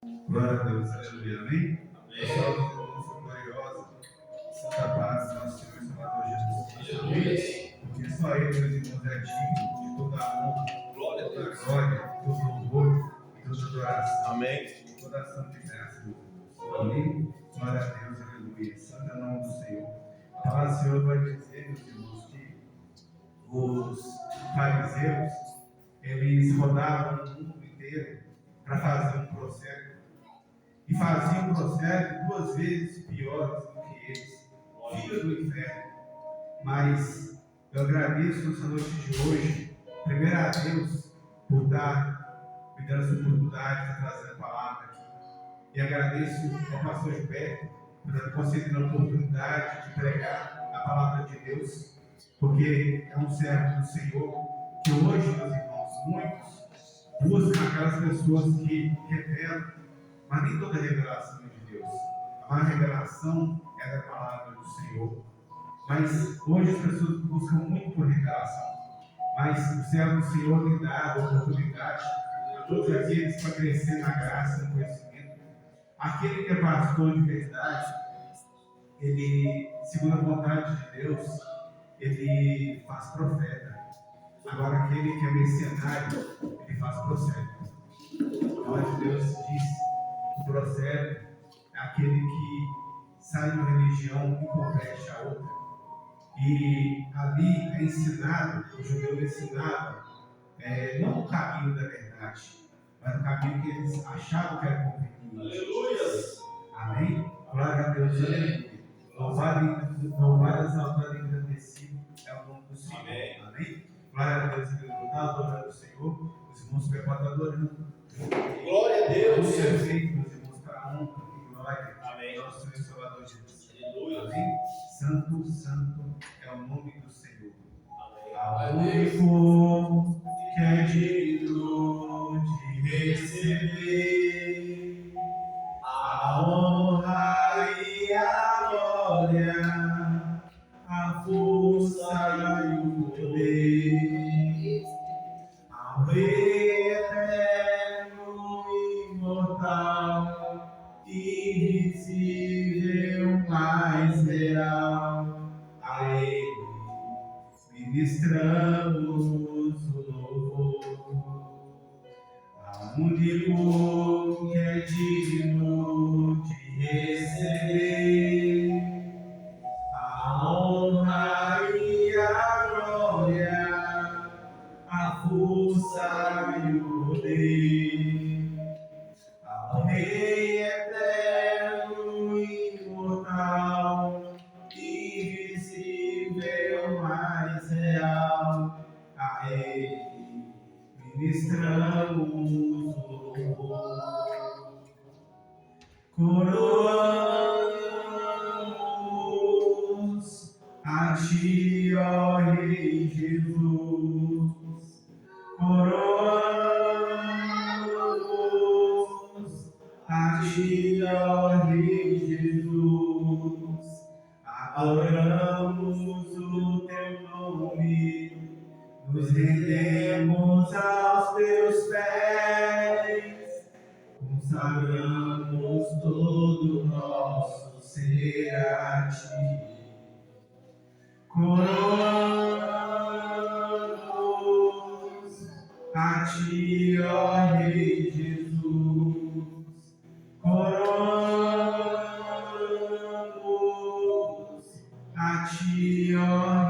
Glória a Deus, aleluia, amém? Salve, força gloriosa, santa paz, nosso Senhor e Salvador Jesus Cristo, porque só Ele, meus irmãos, é digno de toda a honra, toda a glória, todo louvor e toda adoração. Amém. Toda ação de graça, meus irmãos. Amém? Glória a Deus, aleluia. Santo é o nome do Senhor. A palavra do Senhor vai dizer, meus irmãos, que os fariseus, eles rodavam o mundo inteiro para fazer um processo. E faziam um processo 2 vezes piores do que eles, filhos do inferno. Mas eu agradeço nessa noite de hoje, primeiro a Deus, por me dando essa oportunidade de trazer a palavra aqui. E agradeço ao pastor Gilberto por ter concedido a oportunidade de pregar a palavra de Deus, porque é um servo do Senhor que hoje, meus irmãos, muitos buscam aquelas pessoas que revelam. Mas nem toda revelação é de Deus. A maior revelação é da palavra do Senhor. Mas hoje as pessoas buscam muito por revelação. Mas o servo do Senhor tem dado a oportunidade a todos aqueles para crescer na graça e no conhecimento. Aquele que é pastor de verdade, ele, segundo a vontade de Deus, ele faz profeta. Agora aquele que é mercenário, ele faz profeta. A palavra de Deus diz: o profeta é aquele que sai de uma religião e converte a outra. E ali é ensinado, o judeu é ensinado, não o caminho da verdade, mas o caminho que eles achavam que era conveniente. Aleluia! Amém? Glória a Deus, aleluia. Louvado, exaltado e agradecido é o nome do Senhor. Amém? Amém? Glória a Deus, aleluia. Está adorando o Senhor, os irmãos que podem adorando. Glória a Deus. Perfeito, meus irmãos, para a honra e glória. Amém. Nosso Senhor e Salvador Jesus. Aleluia. Amém. Santo, santo é o nome do Senhor. Amém. Ao único que é digno de receber a honra e a glória, a força e o poder, ao Rei eterno e imortal, invisível, mais real, a Ele ministramos o louvor, ao único que é digno de receber a honra e a glória, a força e o poder, ao Rei eterno e imortal, invisível, mais real, a Ele ministramos o louvor. Coroamos a Ti, ó Rei Jesus. Coroamos a Ti, ó Rei Jesus. Adoramos o Teu nome, nos rendemos aos Teus pés, consagramos todo o nosso ser a Ti. Coroamos a Ti, ó Rei Jesus. Coroamos a Ti, ó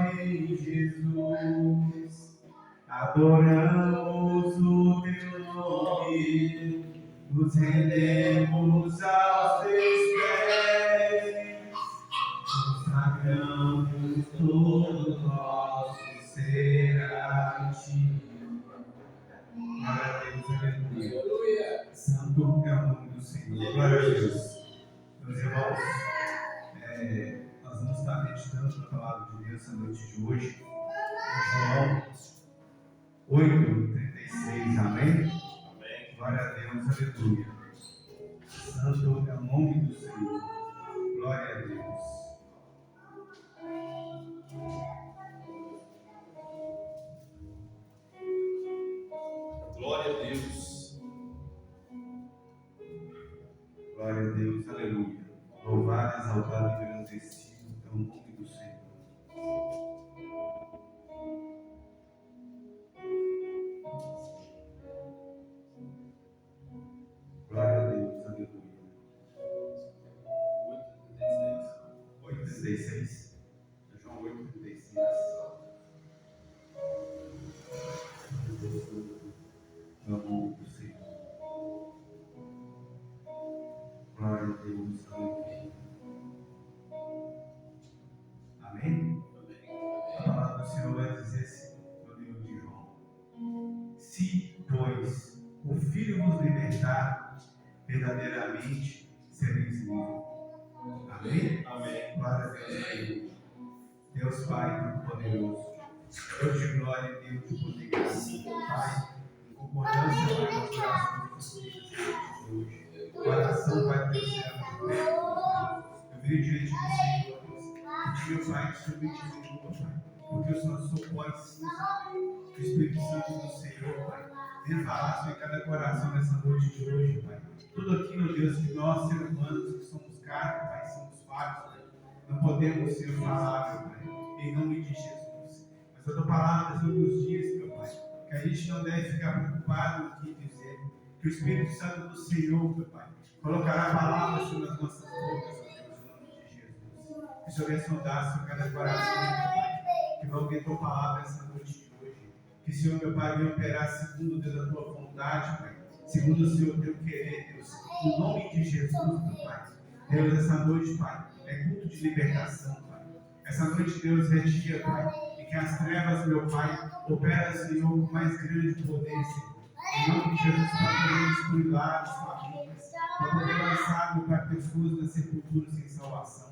Rei Jesus. Adoramos o Teu nome, nos rendemos aos Teus pés, consagramos todo o nosso ser a Ti. Glória a Deus, aleluia. Santo é o nome do Senhor. Glória a Deus. Meus irmãos, nós vamos estar meditando na palavra de Deus essa noite de hoje, em João 8:36. Amém? Amém. Glória a Deus, aleluia. Santo é o nome do Senhor. Glória a Deus. Glória a Deus. Glória a Deus, aleluia. Louvado, exaltado e engrandecido é o nome do Senhor. Glória a Deus, aleluia. 8,36. João 8,36. É o nome do Senhor. Glória a Deus, aleluia. Amém? A palavra do Senhor vai dizer assim no livro de João: se, pois, o Filho vos libertar, verdadeiramente sereis livres. Amém? Amém. Glória a Deus, aleluia. Deus Pai Todo-Poderoso, Deus de glória e Deus de poder, Pai, em concordância com o coração dos filhos de hoje. O coração vai descer a minha. Eu venho diante do Senhor, pedir, Pai, que o Senhor me diminua, Pai, porque o Senhor socorre, que o Espírito Santo do Senhor, Pai, venha falar sobre cada coração nessa noite de hoje, Pai. Tudo aquilo, Deus, que nós, seres humanos, que somos carne, Pai, somos falhos, Pai, não podemos ser falar, Pai, em nome de Jesus. Mas a tua palavra nos diz, meu Pai, que a gente não deve ficar preocupado no que dizer, que o Espírito Santo do Senhor, meu Pai, colocará palavras sobre as nossas bocas, Deus, em nome de Jesus. Que o Senhor venha sondar sobre cada coração, meu Pai, que vai ouvir a tua palavra essa noite de hoje. Que o Senhor, meu Pai, venha operar segundo, Deus, a tua vontade, Pai, segundo o Senhor teu querer, Deus, no nome de Jesus, meu Pai. Deus, essa noite, Pai, é culto de libertação, Pai. Essa noite, Deus, é dia, Pai, em que as trevas, meu Pai, operam, Senhor, com mais grande poder, Senhor. Em nome de Jesus, para poder destruir lares, famílias, para poder lançar, meu Pai, pessoas na sepultura sem salvação.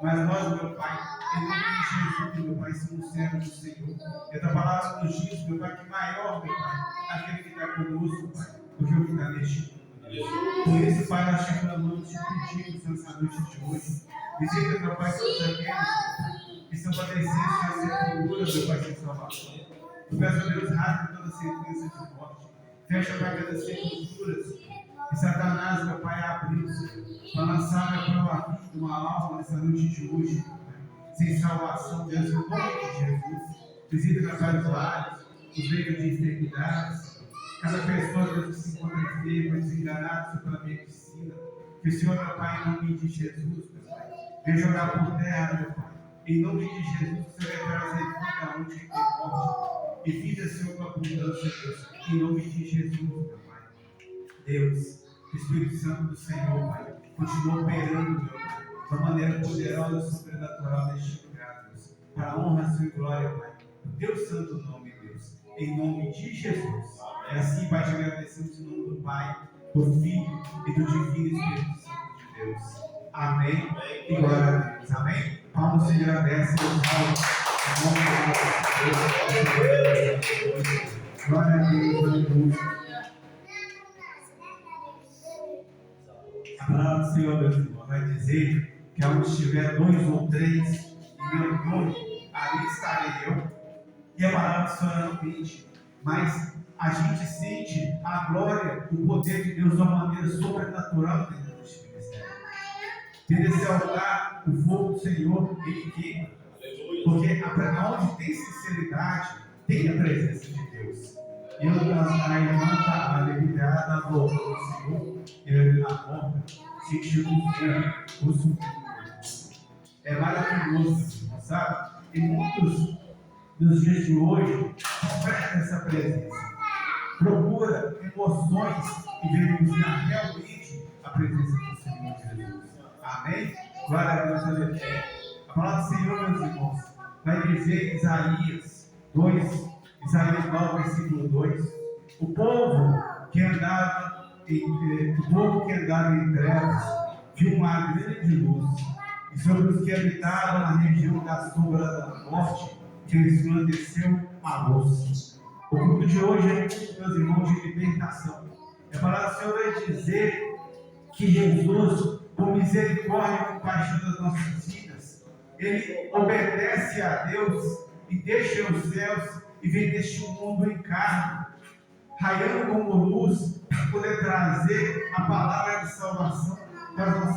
Mas nós, meu Pai, em nome de Jesus, meu Pai, somos servos do Senhor. E a tua palavra nos diz, meu Pai, que maior, meu Pai, aquele que está conosco, Pai, do que o que está neste mundo. Por isso, Pai, nós te clamamos, te pedimos nessa noite de hoje. Visita, meu Pai, todos aqueles que estão padecendo na sepultura, meu Pai, sem salvação. Eu peço a Deus, rasga toda sentença de morte. Fecha, Pai, cada sepulturas que Satanás, meu Pai, abriu para lançar, meu Pai, uma vida, uma alma nessa noite de hoje, sem salvação, Deus, em nome de Jesus. Visita, meu Pai, os lares, os leitos de enfermidades. Cada pessoa, Deus, que se encontra enferma, desenganada pela medicina, que o Senhor, meu Pai, em nome de Jesus, meu Pai, venha jogar por terra, meu Pai, em nome de Jesus, que o Senhor vai trazer vida onde tem morte, e vida, Senhor, com abundância, Deus, em nome de Jesus, meu Pai. Deus, que o Espírito Santo do Senhor, Pai, continua operando, meu Pai, de uma maneira poderosa e sobrenatural neste lugar, Deus, para a honra, Senhor, e glória, Pai, do teu santo nome, Deus, em nome de Jesus. É assim, Pai, te agradecemos em nome do Pai, do Filho e do Divino Espírito Santo de Deus. Amém. E glória a Deus. Amém. Paulo se agradece e exalta em nome de Deus. Glória a Deus. Aleluia. A palavra do Senhor, meus irmãos, vai dizer que onde estiver 2 ou 3 em meu nome, ali estarei eu. E a palavra do Senhor não mente, mas a gente sente a glória, o poder de Deus de uma maneira sobrenatural dentro deste ministério. Dentro desse altar, o fogo do Senhor, ele queima. Porque onde tem sinceridade, tem a presença de Deus. E a irmã está aliviada da boca do Senhor, ele na porta, sentindo o suco. É maravilhoso, sabe? E muitos nos dias de hoje perdem essa presença. Procura emoções e vivenciar realmente a presença do Senhor Jesus. Amém? Glória a Deus, aleluia. A palavra do Senhor, meus irmãos, vai dizer em Isaías 2, Isaías 9, versículo 2: o povo que andava em trevas viu uma grande luz, e sobre os que habitavam na região da sombra da morte, que resplandeceu a luz. O culto de hoje é, meus irmãos, de libertação. A palavra do Senhor vai dizer que Jesus, por misericórdia e compaixão das nossas vidas, ele obedece a Deus e deixa os céus e vem deste mundo em carne, raiando como luz, para poder trazer a palavra de salvação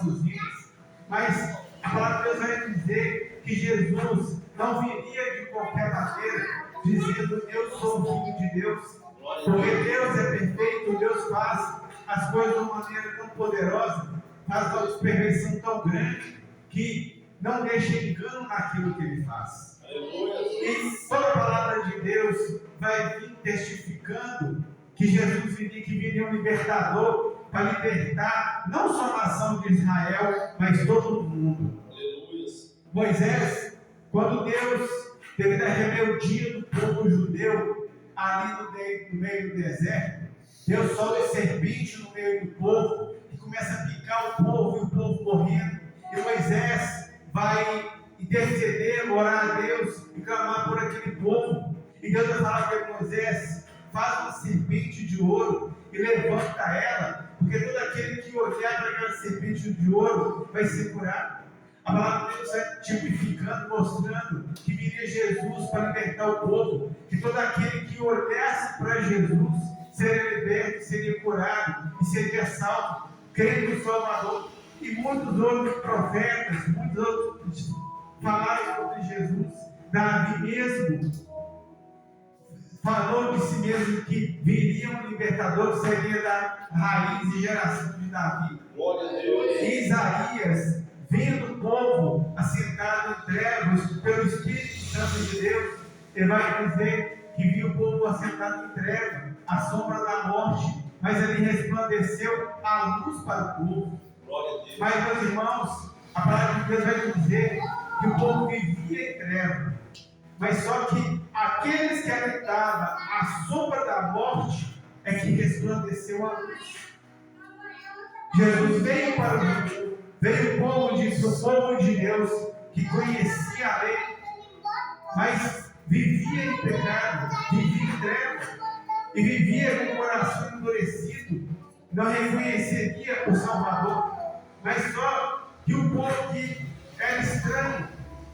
nossos vidas. Mas a palavra de Deus vai dizer que Jesus não viria de qualquer maneira, dizendo: eu sou o Filho de Deus. Porque Deus é perfeito, Deus faz as coisas de uma maneira tão poderosa, faz uma perfeição tão grande, que não deixa engano naquilo que Ele faz. E toda a palavra de Deus vai vir testificando que Jesus viria um libertador para libertar não só a nação de Israel, mas todo o mundo. Moisés, quando Deus teve a rebeldia do povo judeu ali no meio do deserto, Deus solta serpente no meio do povo e começa a picar o povo e o povo morrendo. E Moisés vai interceder, orar a Deus e clamar por aquele povo. E Deus vai falar para Moisés: faz uma serpente de ouro e levanta ela, porque todo aquele que olhar para aquela serpente de ouro vai ser curado. A palavra de Deus vai tipificando, mostrando que viria Jesus para libertar o povo, que todo aquele que olhasse para Jesus seria liberto, seria curado e seria salvo, crendo no Salvador. E muitos outros profetas, muitos outros falaram sobre Jesus. Davi mesmo falou de si mesmo que viria um libertador que seria da raiz e geração de Davi. Glória a Deus. Isaías, vendo o povo assentado em trevas pelo Espírito Santo de Deus, ele vai dizer que viu o povo assentado em trevas, à sombra da morte, mas ele resplandeceu a luz para o povo. Glória a Deus. Mas, meus irmãos, a palavra de Deus vai dizer que o povo vivia em trevas, mas só que aqueles que habitavam à sombra da morte é que resplandeceu a luz. Jesus veio para o mundo, veio o povo de Deus, que conhecia a lei, mas vivia em pecado, vivia em trevas, e vivia com o coração endurecido, não reconheceria o Salvador, mas só que o povo que era estranho,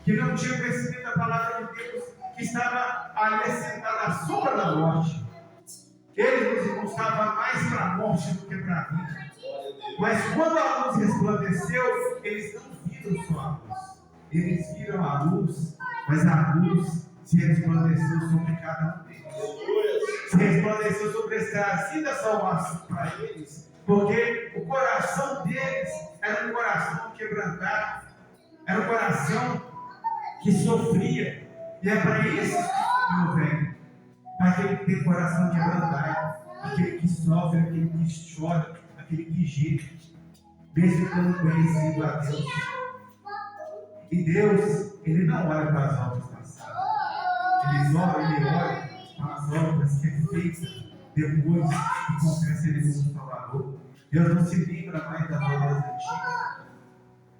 que não tinha conhecimento da palavra de Deus, que estava ali sentado à sombra da morte. Eles, meus irmãos, estavam mais para a morte do que para a vida. Mas quando a luz resplandeceu, eles não viram só a luz. Eles viram a luz, mas a luz se resplandeceu sobre cada um deles. Se resplandeceu sobre esse trazido da salvação para eles, porque o coração deles era um coração quebrantado, era um coração que sofria. E é para isso que o Senhor vem, para aquele que tem coração quebrantado, aquele que sofre, aquele que chora, aquele que geme, mesmo tendo conhecido a Deus. E Deus, Ele não olha para as obras passadas, Ele olha para as obras que é feita depois que confessa Ele como Salvador. Deus não se lembra mais das obras antigas,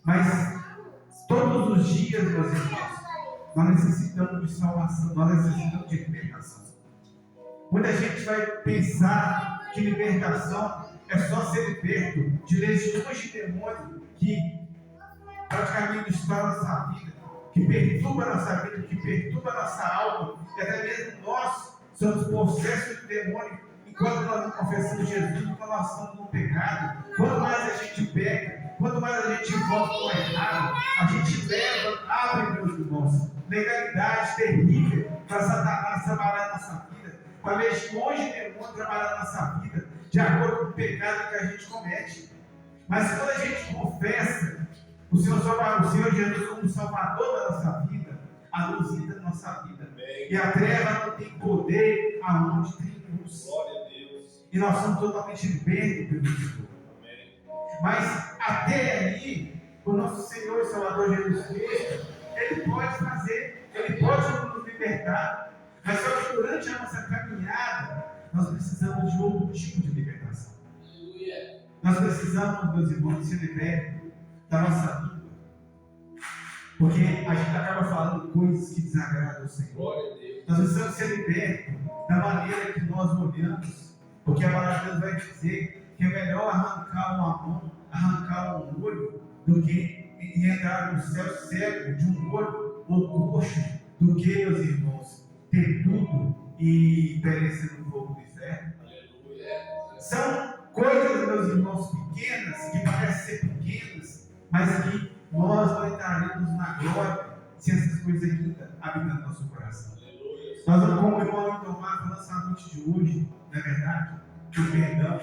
mas todos os dias, meus irmãos, nós necessitamos de salvação, nós necessitamos de libertação. Muita gente vai pensar que libertação é só ser liberto de legiões de demônios que praticamente estouram a nossa vida, que perturba a nossa vida, que perturba a nossa alma, e até mesmo nós somos possessos de demônio enquanto nós não confessamos Jesus, enquanto nós estamos no pecado. Quanto mais a gente peca, quanto mais a gente volta com o errado, a gente leva, abre, meus irmãos, legalidade terrível para Satanás trabalhar na nossa vida, para legiões de demônios trabalhar na nossa vida, de acordo com o pecado que a gente comete. Mas quando a gente confessa o Senhor Jesus como Salvador da nossa vida, a luz entra na nossa vida. Amém. E a treva não tem poder aonde tem luz. Glória a Deus. E nós somos totalmente libertos pelo Senhor. Amém. Mas até aí, o nosso Senhor e Salvador Jesus Cristo, Ele pode fazer, Ele pode nos libertar. Mas só que durante a nossa caminhada, nós precisamos de outro tipo de libertação. Aleluia. Nós precisamos, meus irmãos, ser libertos da nossa vida. Porque a gente acaba falando coisas que desagradam o Senhor. Glória a Deus. Nós precisamos ser libertos da maneira que nós olhamos. Porque a palavra de Deus vai dizer que é melhor arrancar uma mão, arrancar um olho, do que entrar no céu cego de um olho ou coxo, do que, meus irmãos, ter tudo e perecer no fogo do inferno. Aleluia. São coisas, meus irmãos, pequenas, que parecem ser pequenas, mas que nós não entraremos na glória se essas coisas ainda habitam no nosso coração. Nós vamos, como o irmão Tomar falou essa noite de hoje, não é verdade? O perdão,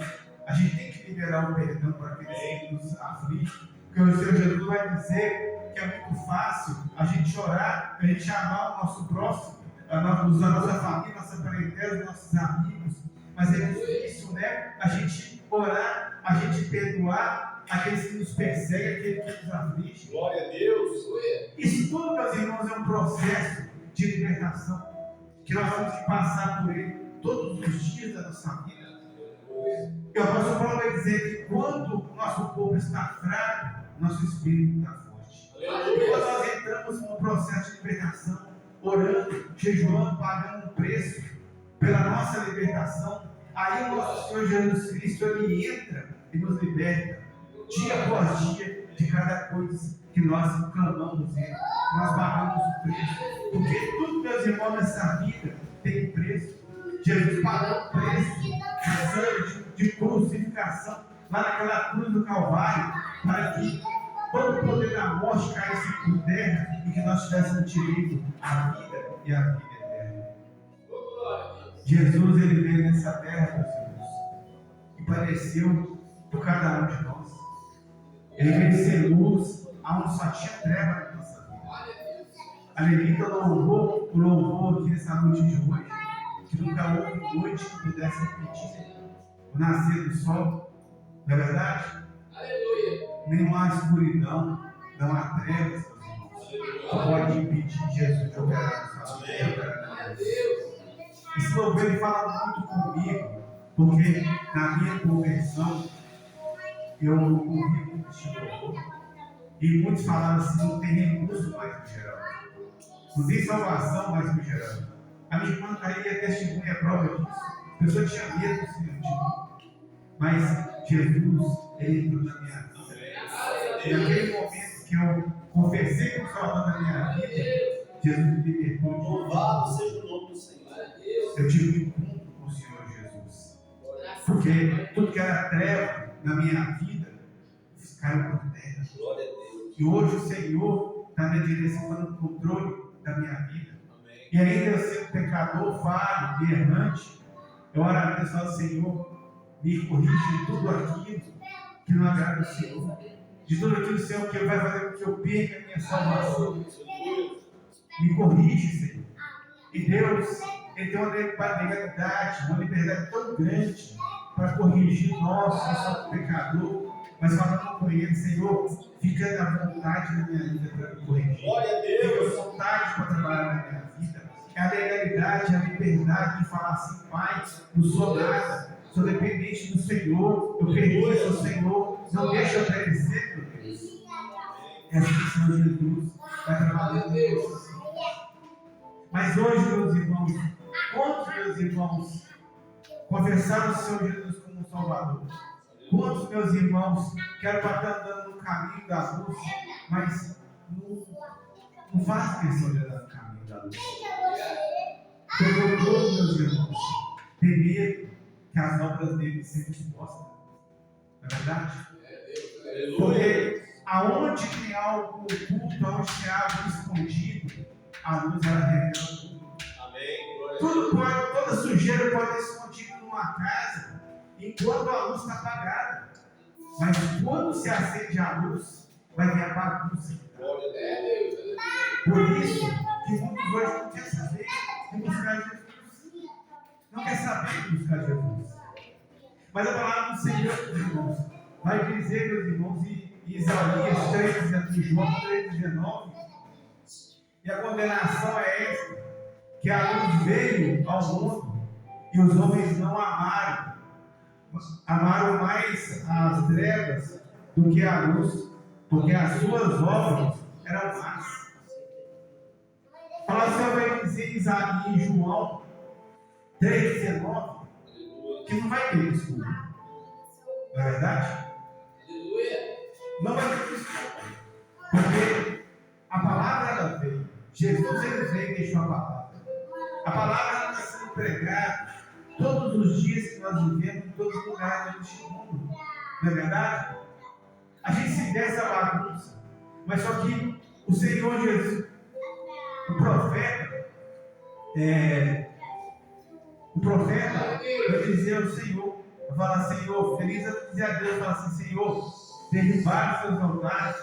a gente tem que liberar o perdão para aqueles que nos afligem, porque o Senhor Jesus vai dizer que é muito fácil a gente orar, a gente amar o nosso próximo, a nossa família, nossa parentela, nossos amigos, mas é difícil, né? A gente orar, a gente perdoar aqueles que nos perseguem, aqueles que nos afligem. Glória a Deus. Isso tudo, meus irmãos, é um processo de libertação que nós temos que passar por ele todos os dias da nossa vida. E o apóstolo Paulo vai dizer que quando o nosso corpo está fraco, nosso espírito está forte. E quando nós entramos num processo de libertação, orando, jejuando, pagando um preço pela nossa libertação, aí o nosso Senhor Jesus Cristo, ele entra e nos liberta, dia após dia, de cada coisa que nós clamamos Ele, nós pagamos o preço, porque tudo, meus irmãos, nessa vida tem preço. Jesus pagou o preço de crucificação, lá naquela cruz do Calvário, para que todo o poder da morte caísse por terra e que nós tivéssemos direito à vida e à vida eterna. Jesus, ele veio nessa terra, meus irmãos, e padeceu por cada um de nós. Ele veio ser luz, aonde só tinha treva na nossa vida. Aleluia, que o louvor aqui nessa noite de hoje, que nunca houve noite que pudesse repetir o nascer do sol, não é verdade? Aleluia. Nem há escuridão, não há trevas, meus irmãos. Só pode impedir Jesus de operar na sua vida. Esse louvor ele fala muito comigo, porque na minha conversão eu ouvi muito esse louvor. E muitos falaram assim: não tem recurso mais no geral, não tem salvação mais no geral. A minha irmã está aí, a testemunha é prova disso. A pessoa tinha medo do Senhor de mim, mas Jesus, ele entrou na minha vida. E naquele momento que eu confessei com o Salvador da minha vida, Jesus me libertou. Louvado seja o nome do Senhor. Eu tive um encontro com o Senhor Jesus, porque tudo que era treva na minha vida caiu por terra. Glória a Deus. E hoje o Senhor está me direcionando o controle da minha vida. Amém. E ainda eu sendo pecador, falho e errante, eu oro a Deus, falo: Senhor, me corrige de tudo aquilo que não agrada o Senhor, de tudo aquilo, Senhor, que vai fazer com que eu perca a minha salvação. Me corrige, Senhor. E Deus, Ele tem uma legalidade, uma liberdade tão grande para corrigir nós, que somos pecador, mas falando com Ele: Senhor, fica à vontade na minha vida para me corrigir. Glória a Deus. Fica à vontade para trabalhar na minha vida. É a legalidade, a liberdade de falar assim: Pai, não sou nada, sou dependente do Senhor, eu pertenço ao Senhor, não deixa eu perecer, meu Deus. É assim que o Senhor Jesus vai trabalhando conosco. Mas hoje, meus irmãos, quantos, meus irmãos, confessaram o Senhor Jesus como Salvador? Quantos, meus irmãos, querem estar andando no caminho da luz, mas não fazem questão de andar no caminho da luz? Porque todos, meus irmãos, têm medo que as obras dele sejam expostas. Não é verdade? Porque aonde tem algo oculto, aonde tem algo escondido, a luz ela revela tudo. Amém. Tudo pode, toda sujeira pode ser escondida numa casa, enquanto a luz está apagada. Mas quando se acende a luz, vai vir a bagunça. Glória a Deus. Por isso que muitos hoje não querem saber de buscar Jesus. Não quer saber de buscar Jesus. Mas a palavra do Senhor, meus irmãos, vai dizer, meus irmãos, em Isaías 3,19, João 3,19, e a condenação é esta: que a luz veio ao mundo e os homens não amaram mais as trevas do que a luz, porque as suas obras eram más. A palavra vai dizer em João 3,19 que não vai ter desculpa. Não é verdade? Não vai ter desculpa. Porque a palavra ela veio. Jesus ele veio e deixou a palavra. A palavra ela está sendo pregada todos os dias que nós vivemos, em todos os lugares deste mundo. Não é verdade? A gente se dessa bagunça. Mas só que o Senhor Jesus, o profeta, vai dizer ao Senhor, vai falar: Senhor, feliz a dizer a Deus, fala assim: Senhor, derrubaram seus altares,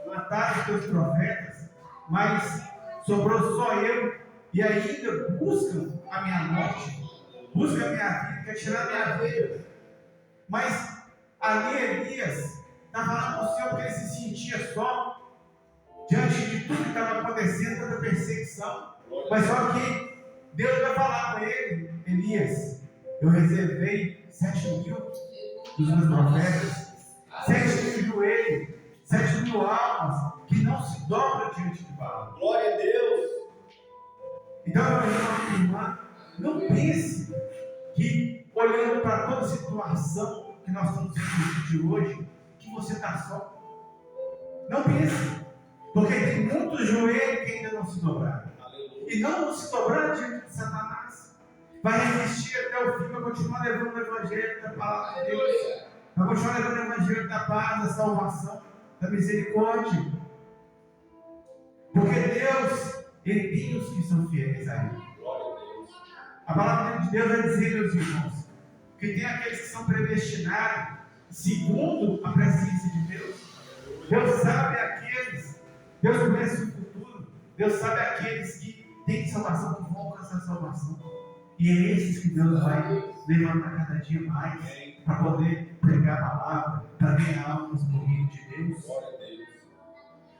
mataram os teus profetas, mas sobrou só eu, e ainda buscam a minha morte, buscam a minha vida, quer tirar a minha vida. Mas ali Elias está falando com o Senhor porque ele se sentia só diante de tudo que estava acontecendo, tanta perseguição. Mas só que Deus vai falar com ele: Elias, eu reservei 7.000 dos meus profetas, 7.000 joelhos, 7.000 almas que não se dobram diante de Baal. Glória a Deus. Então, meu irmão e irmã, não pense que, olhando para toda a situação que nós estamos vivendo hoje, que você está só. Não pense, porque tem muitos joelhos que ainda não se dobraram. E não se dobrar diante de Satanás. Vai resistir até o fim, vai continuar levando o evangelho da palavra de Deus. Vai continuar levando o evangelho da paz, da salvação, da misericórdia. Porque Deus, Ele tem os que são fiéis a Ele. A palavra de Deus vai dizer, meus irmãos, que tem aqueles que são predestinados segundo a presciência de Deus. Deus sabe aqueles, Deus conhece o futuro, Deus sabe aqueles que têm salvação, que vão alcançar a salvação. E é esses que Deus vai levantar cada dia mais para poder pregar a palavra, para ganhar almas no reino de Deus.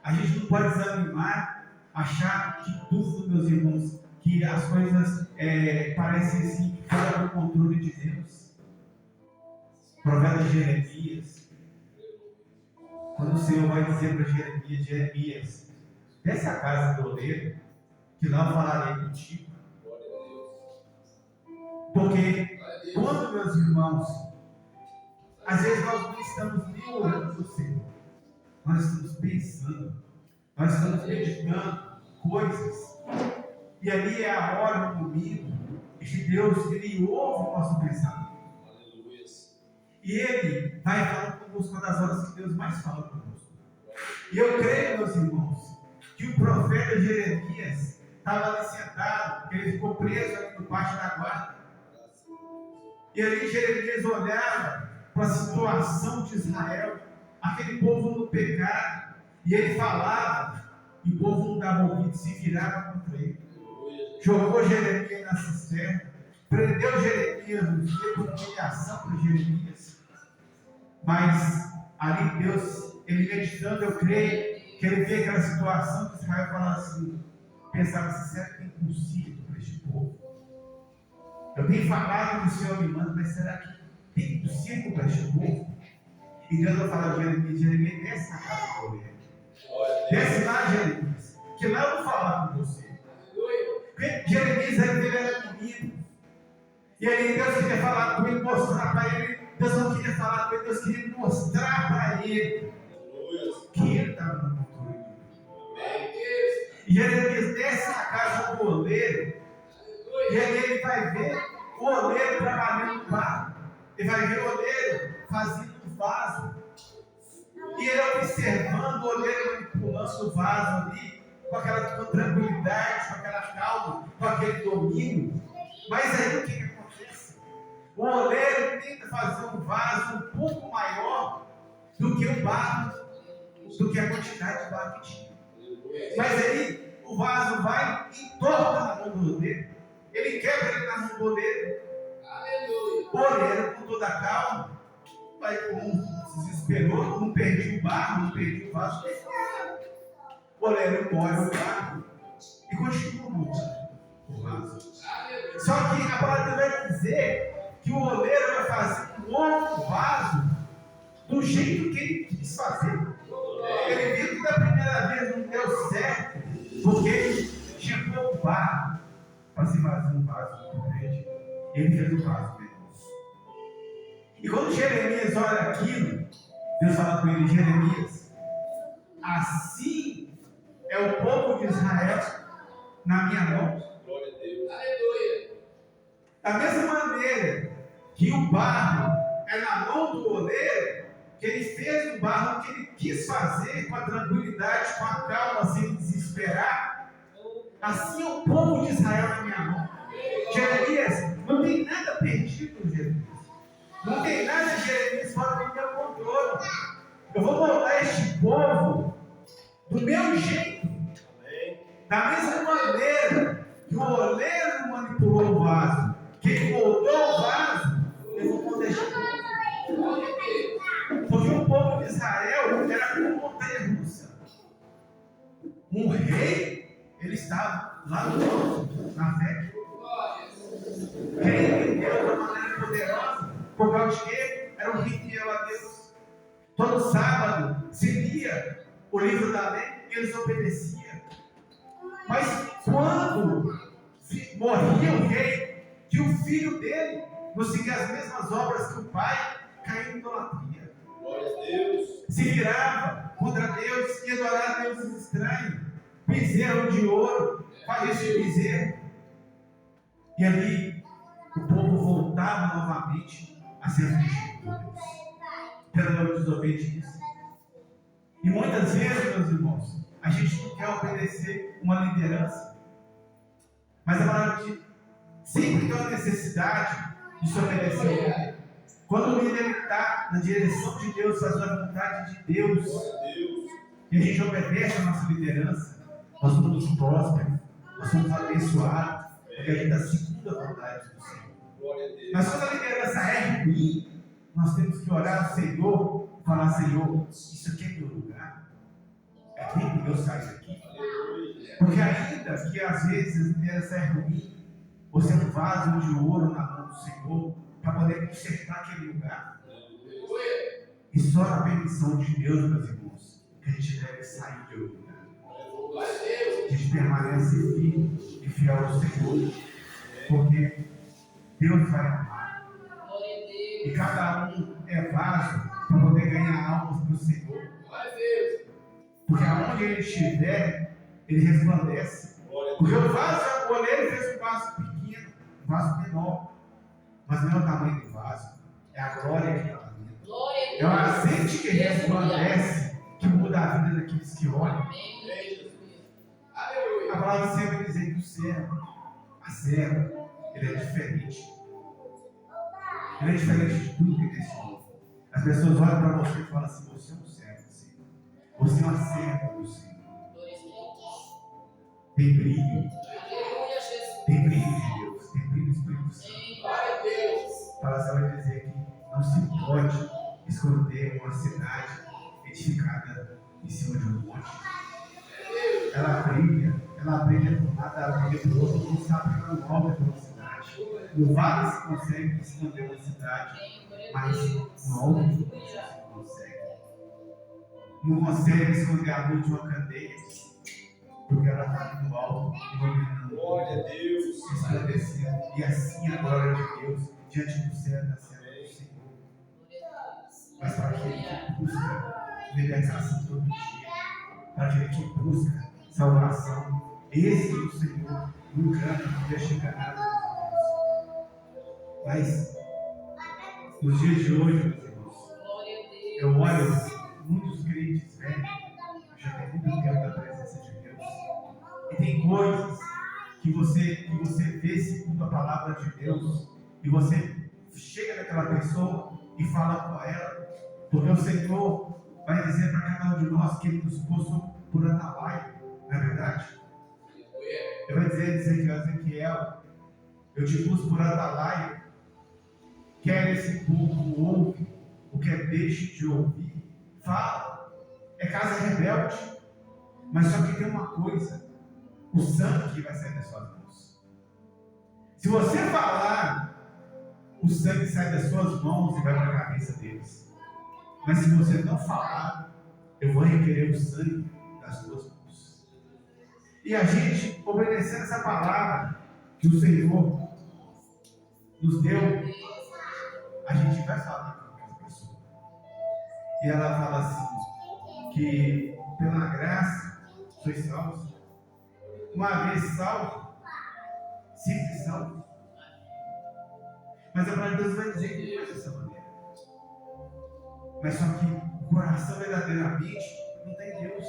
A gente não pode desanimar, achar que tudo, meus irmãos, que as coisas parecem assim, fora do controle de Deus. Profeta Jeremias, quando o Senhor vai dizer para Jeremias, desce a casa do oleiro, que lá eu falarei contigo. Porque quando, meus irmãos, às vezes nós não estamos nem orando do Senhor, nós estamos pensando, nós estamos meditando coisas, e ali é a hora, o momento, em que Deus, Ele ouve o nosso pensamento. E Ele vai falando conosco, uma das horas que Deus mais fala conosco. E eu creio, meus irmãos, que o profeta Jeremias estava ali sentado, porque ele ficou preso ali no pátio da guarda. E ali Jeremias olhava para a situação de Israel, aquele povo no pecado, e ele falava, e o povo não dava ouvido, se virava contra ele. Jogou Jeremias na cisterna, prendeu Jeremias no dia por humilhação para Jeremias. Mas ali Deus, ele meditando, eu creio que ele vê aquela situação de Israel, falando assim, pensava assim: será que é impossível para este povo? Eu tenho falado que o Senhor me manda, mas será que tem impossível para este povo? E Deus vai falar: Jeremias, desce na casa do oleiro. Desce lá, Jeremias, que lá eu vou falar com você. Porque Jeremias era menino. E aí Deus queria falar com ele, mostrar para ele. Deus não queria falar com ele, Deus queria mostrar para ele que ele estava no controle de Deus. E Jeremias desce na casa do oleiro. E aí ele vai ver o oleiro trabalhando no barro. Ele vai ver o oleiro fazendo um vaso. E ele observando o oleiro manipulando o vaso ali, com aquela tranquilidade, com aquela calma, com aquele domínio. Mas aí o que acontece? O oleiro tenta fazer um vaso um pouco maior do que o barro, do que a quantidade de barro que tinha. Mas aí o vaso vai e torna na mão do oleiro. Ele quebra ele na mão do oleiro. O oleiro, com toda a calma, vai se desesperou, não perdi o barro, não perdi o vaso. O oleiro molha o barro e continua montando o vaso. Só que a palavra vai dizer que o oleiro vai fazer um outro vaso do jeito que ele quis fazer. Ele viu que da primeira vez não deu certo, porque ele tinha pouco barro para se fazer um vaso muito grande. Ele fez o vaso menos. E quando Jeremias olha aquilo, Deus fala com ele: Jeremias, assim é o povo de Israel na minha mão. Glória a Deus. Da mesma maneira que o barro é na mão do oleiro, que ele fez no barro o que ele quis fazer com a tranquilidade, com a calma, sem desesperar. Assim é o povo de Israel na minha mão. Jeremias, não tem nada perdido, Jeremias. Não tem nada, Jeremias, fora do meu controle. Eu vou moldar este povo do meu jeito. Da mesma maneira que o oleiro manipulou o vaso, quem moldou o vaso, eu vou moldar este povo. Porque o povo de Israel era como montanha russa. Um rei, ele estava lá no alto, na fé. Quem entendeu de uma maneira poderosa, por causa de quê? Era um rei fiel a Deus. Todo sábado se lia o livro da lei e eles obedeciam. Mas quando morria o rei, que o filho dele não seguia as mesmas obras que o pai, caiu em idolatria. Glória a Deus. Se virava contra Deus e adorava deuses estranhos. Bezerro de ouro, fazia esse bezerro. E ali o povo voltava novamente a ser afligido pela desobediência. E muitas vezes, meus irmãos, a gente não quer obedecer uma liderança. Mas a palavra diz, sempre tem uma necessidade de se obedecer ao líder. Quando o líder está na direção de Deus, fazendo a vontade de Deus, e a gente obedece a nossa liderança, nós somos prósperos, nós somos abençoados, porque a gente está segundo a vontade do Senhor. Mas quando a liderança é ruim, nós temos que orar ao Senhor e falar: Senhor, isso aqui é meu lugar, é tempo que eu saio daqui. Porque ainda que às vezes a liderança é ruim, você é um vaso de ouro na mão do Senhor para poder consertar aquele lugar. E só na permissão de Deus, meus irmãos, que a gente deve sair de outro lugar. A gente permanece firme e fiel ao Senhor, porque Deus vai amar. E cada um é vaso para poder ganhar almas para o Senhor. Porque aonde ele estiver, ele resplandece. Porque o vaso, o oleiro fez um vaso pequeno, um vaso menor. Mas não é o tamanho do vaso, é a glória que está lá dentro. É o azeite que resplandece, que muda a vida daqueles que olham. A palavra do Senhor vai dizer que o servo, a serva, ele é diferente. Ele é diferente de tudo que existe. As pessoas olham para você e falam assim: você é um servo do Senhor. Você é uma serva do Senhor. Tem brilho. Tem brilho de Deus. Tem brilho do Espírito Santo. A palavra vai dizer que não se pode esconder uma cidade edificada em cima de um monte. Ela brilha de um lado, ela brilha do outro, não sabe que ela move pela cidade. No vale se consegue esconder uma cidade, mas no alto não consegue. Não consegue esconder a luz de uma candeia, porque ela está aqui no alto, iluminando. Glória a Deus. Resplandecendo. E assim a glória de Deus diante do céu da cena do Senhor. Mas para aquele que busca libertação todo dia, para aquele que busca salvação, esse o Senhor não engana, não deixa enganar. Mas nos dias de hoje, meus irmãos, eu olho muitos crentes velhos, já tem muito tempo da presença de Deus, e tem coisas que você vê segundo a palavra de Deus, e você chega naquela pessoa e fala com ela, porque o Senhor vai dizer para cada um de nós que Ele nos pôs por atalaia, não é verdade? Ele vai dizer que Ezequiel, eu te pus por atalaia, quer esse povo ouve, o que é deixe de ouvir, fala, é casa rebelde, mas só que tem uma coisa, o sangue que vai sair das suas mãos. Se você falar, o sangue sai das suas mãos e vai para a cabeça deles. Mas se você não falar, eu vou requerer o sangue das suas mãos. E a gente, obedecendo essa palavra que o Senhor nos deu, a gente vai falar com aquela pessoa. E ela fala assim, que pela graça sois salvos. Uma vez salvo, sempre salvo. Mas a palavra de Deus vai dizer que não é dessa maneira. Mas só que o coração verdadeiramente não tem Deus.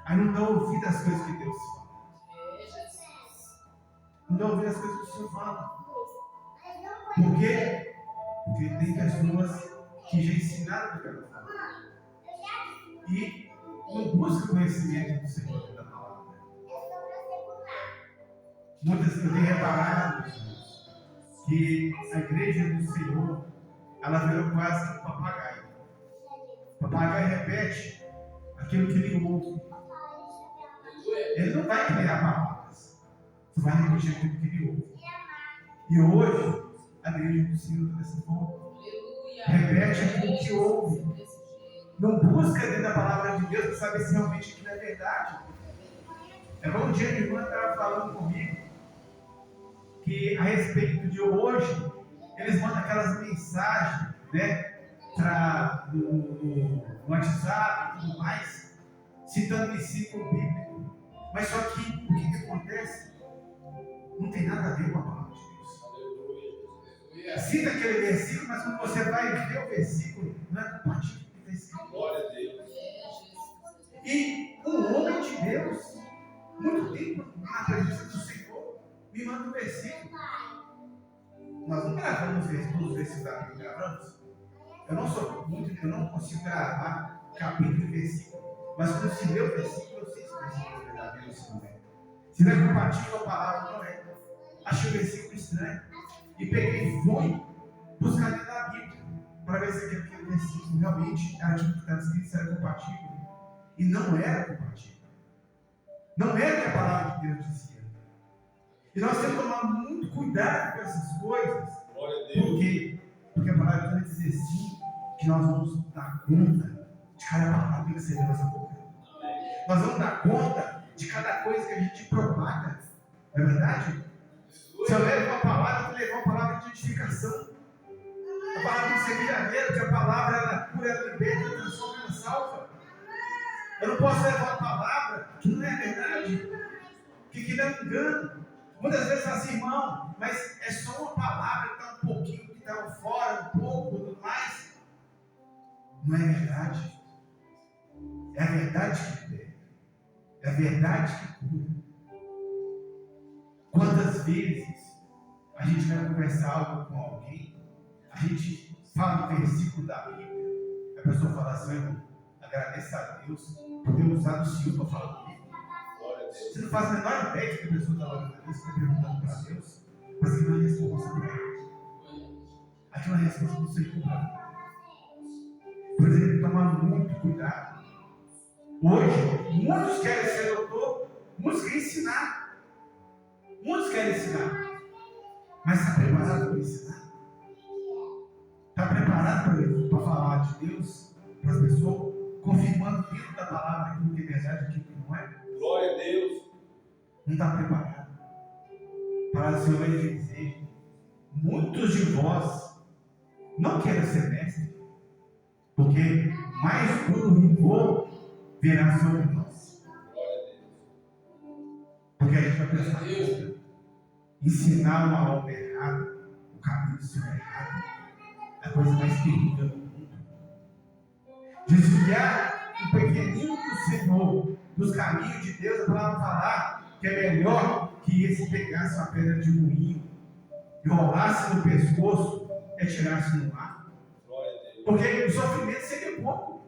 Aí não dá ouvido as coisas que Deus fala. Não dá ouvido as coisas que o Senhor fala. Por quê? Porque tem pessoas que já ensinaram o que ela fala. E não buscam conhecimento do Senhor e da palavra. Muitas eu tenho reparado que a igreja do Senhor, ela virou quase um papagaio. O papagaio repete aquilo que ele ouve. Ele não vai criar palavras, só vai repetir aquilo que ele ouve. E hoje, a igreja do Senhor está dessa forma. Repete aquilo que ouve. Não busca dentro da palavra de Deus para saber se realmente aquilo é verdade. É bom, um dia minha irmã estava falando comigo que a respeito de hoje, eles mandam aquelas mensagens, né, no WhatsApp e tudo mais, citando versículo bíblico. Mas só que o que acontece? Não tem nada a ver com a palavra de Deus. Cita aquele versículo, mas quando você vai ver o versículo, não é compatível com o que está escrito. Glória a Deus. E um homem de Deus, muito tempo na presença do Senhor, me manda um versículo. Nós não gravamos todos os versículos da Bíblia, gravamos. Eu não consigo gravar capítulo e versículo. Mas quando se lê o versículo, eu sei se o versículo é verdadeiro ou se não é. Se não é compatível com a palavra, não é. Achei o versículo estranho. E peguei e fui buscar dentro da Bíblia para ver se aquele versículo realmente era aquilo que estava escrito, se era compatível. E não era compatível. Não era o que a palavra de Deus dizia. E nós temos que tomar muito cuidado com essas coisas. Glória a Deus. Por quê? Porque a palavra vai dizer assim, que nós vamos dar conta de cada palavra que sai da nossa boca. Nós vamos dar conta de cada coisa que a gente propaga. Não é verdade? Se eu levo uma palavra, eu vou levar uma palavra de edificação. A palavra tem que ser verdadeira, porque a palavra ela cura, ela liberta, ela transforma, ela salva. Eu não posso levar uma palavra que não é verdade, que não é engano. Muitas vezes fala assim, irmão, mas é só uma palavra que está um pouquinho, que está fora, um pouco, tudo mais. Não é verdade. É a verdade que liberta. É a verdade que cura. Quantas vezes a gente vai conversar algo com alguém, a gente fala um versículo da Bíblia, a pessoa fala assim, irmão, agradeça a Deus por ter usado o Senhor para falar comigo. Você não faz a menor ideia de que a pessoa está orando a Deus, está perguntando para Deus, mas aquilo é uma resposta para Deus. Aquilo é uma resposta do Senhor para Deus. Por isso, tem que tomar muito cuidado. Hoje, muitos querem ser doutor, muitos querem ensinar. Muitos querem ensinar. Mas está preparado para ensinar? Está preparado para falar de Deus para as pessoas, confirmando dentro da palavra aquilo que é verdade e aquilo que não é? Glória a Deus. Não está preparado. Para o Senhor ele dizer, muitos de vós não querem ser mestre, porque mais duro rigor virá sobre nós. Glória a Deus. Porque a gente vai prestar conta. Ensinar uma alma errada, o caminho do Senhor errado, é a coisa mais terrível do mundo. Desviar o pequenino do Senhor dos caminhos de Deus, a palavra falar que é melhor que esse pegasse uma pedra de moinho, enrolasse no pescoço e atirasse no mar. Glória a Deus. Porque o sofrimento seria pouco.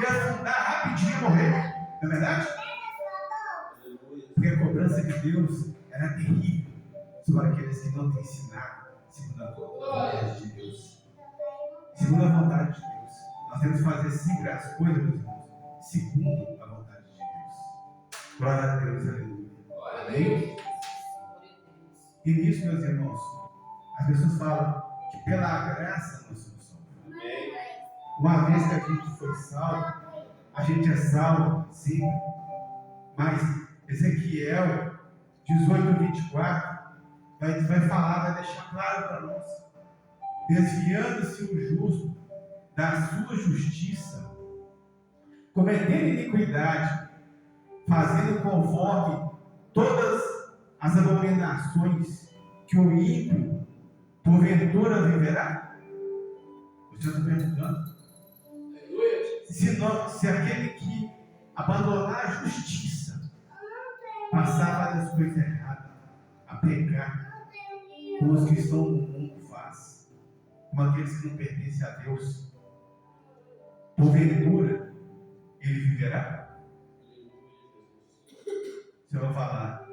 Ia afundar rapidinho e morrer. Não é verdade? Porque a cobrança de Deus era terrível sobre aqueles que não têm ensinado segundo a vontade de Deus. Segundo a vontade de Deus. Nós temos que fazer sempre as coisas, meus irmãos, segundo a vontade de Deus. Glória a Deus, aleluia. Amém? E nisso, meus irmãos, as pessoas falam que pela graça nós somos salvos. Amém. Uma vez que a gente foi salvo, a gente é salvo sempre. Mas Ezequiel 18:24 vai falar, vai deixar claro para nós. Desviando-se o justo da sua justiça, cometendo iniquidade, fazendo conforme todas as abominações que o ímpio porventura viverá. O Eu estou perguntando. Se aquele que abandonar a justiça, passar várias coisas erradas, a pecar, como os que estão no mundo faz, como aqueles que não pertencem a Deus, porventura, ele viverá? Você vai falar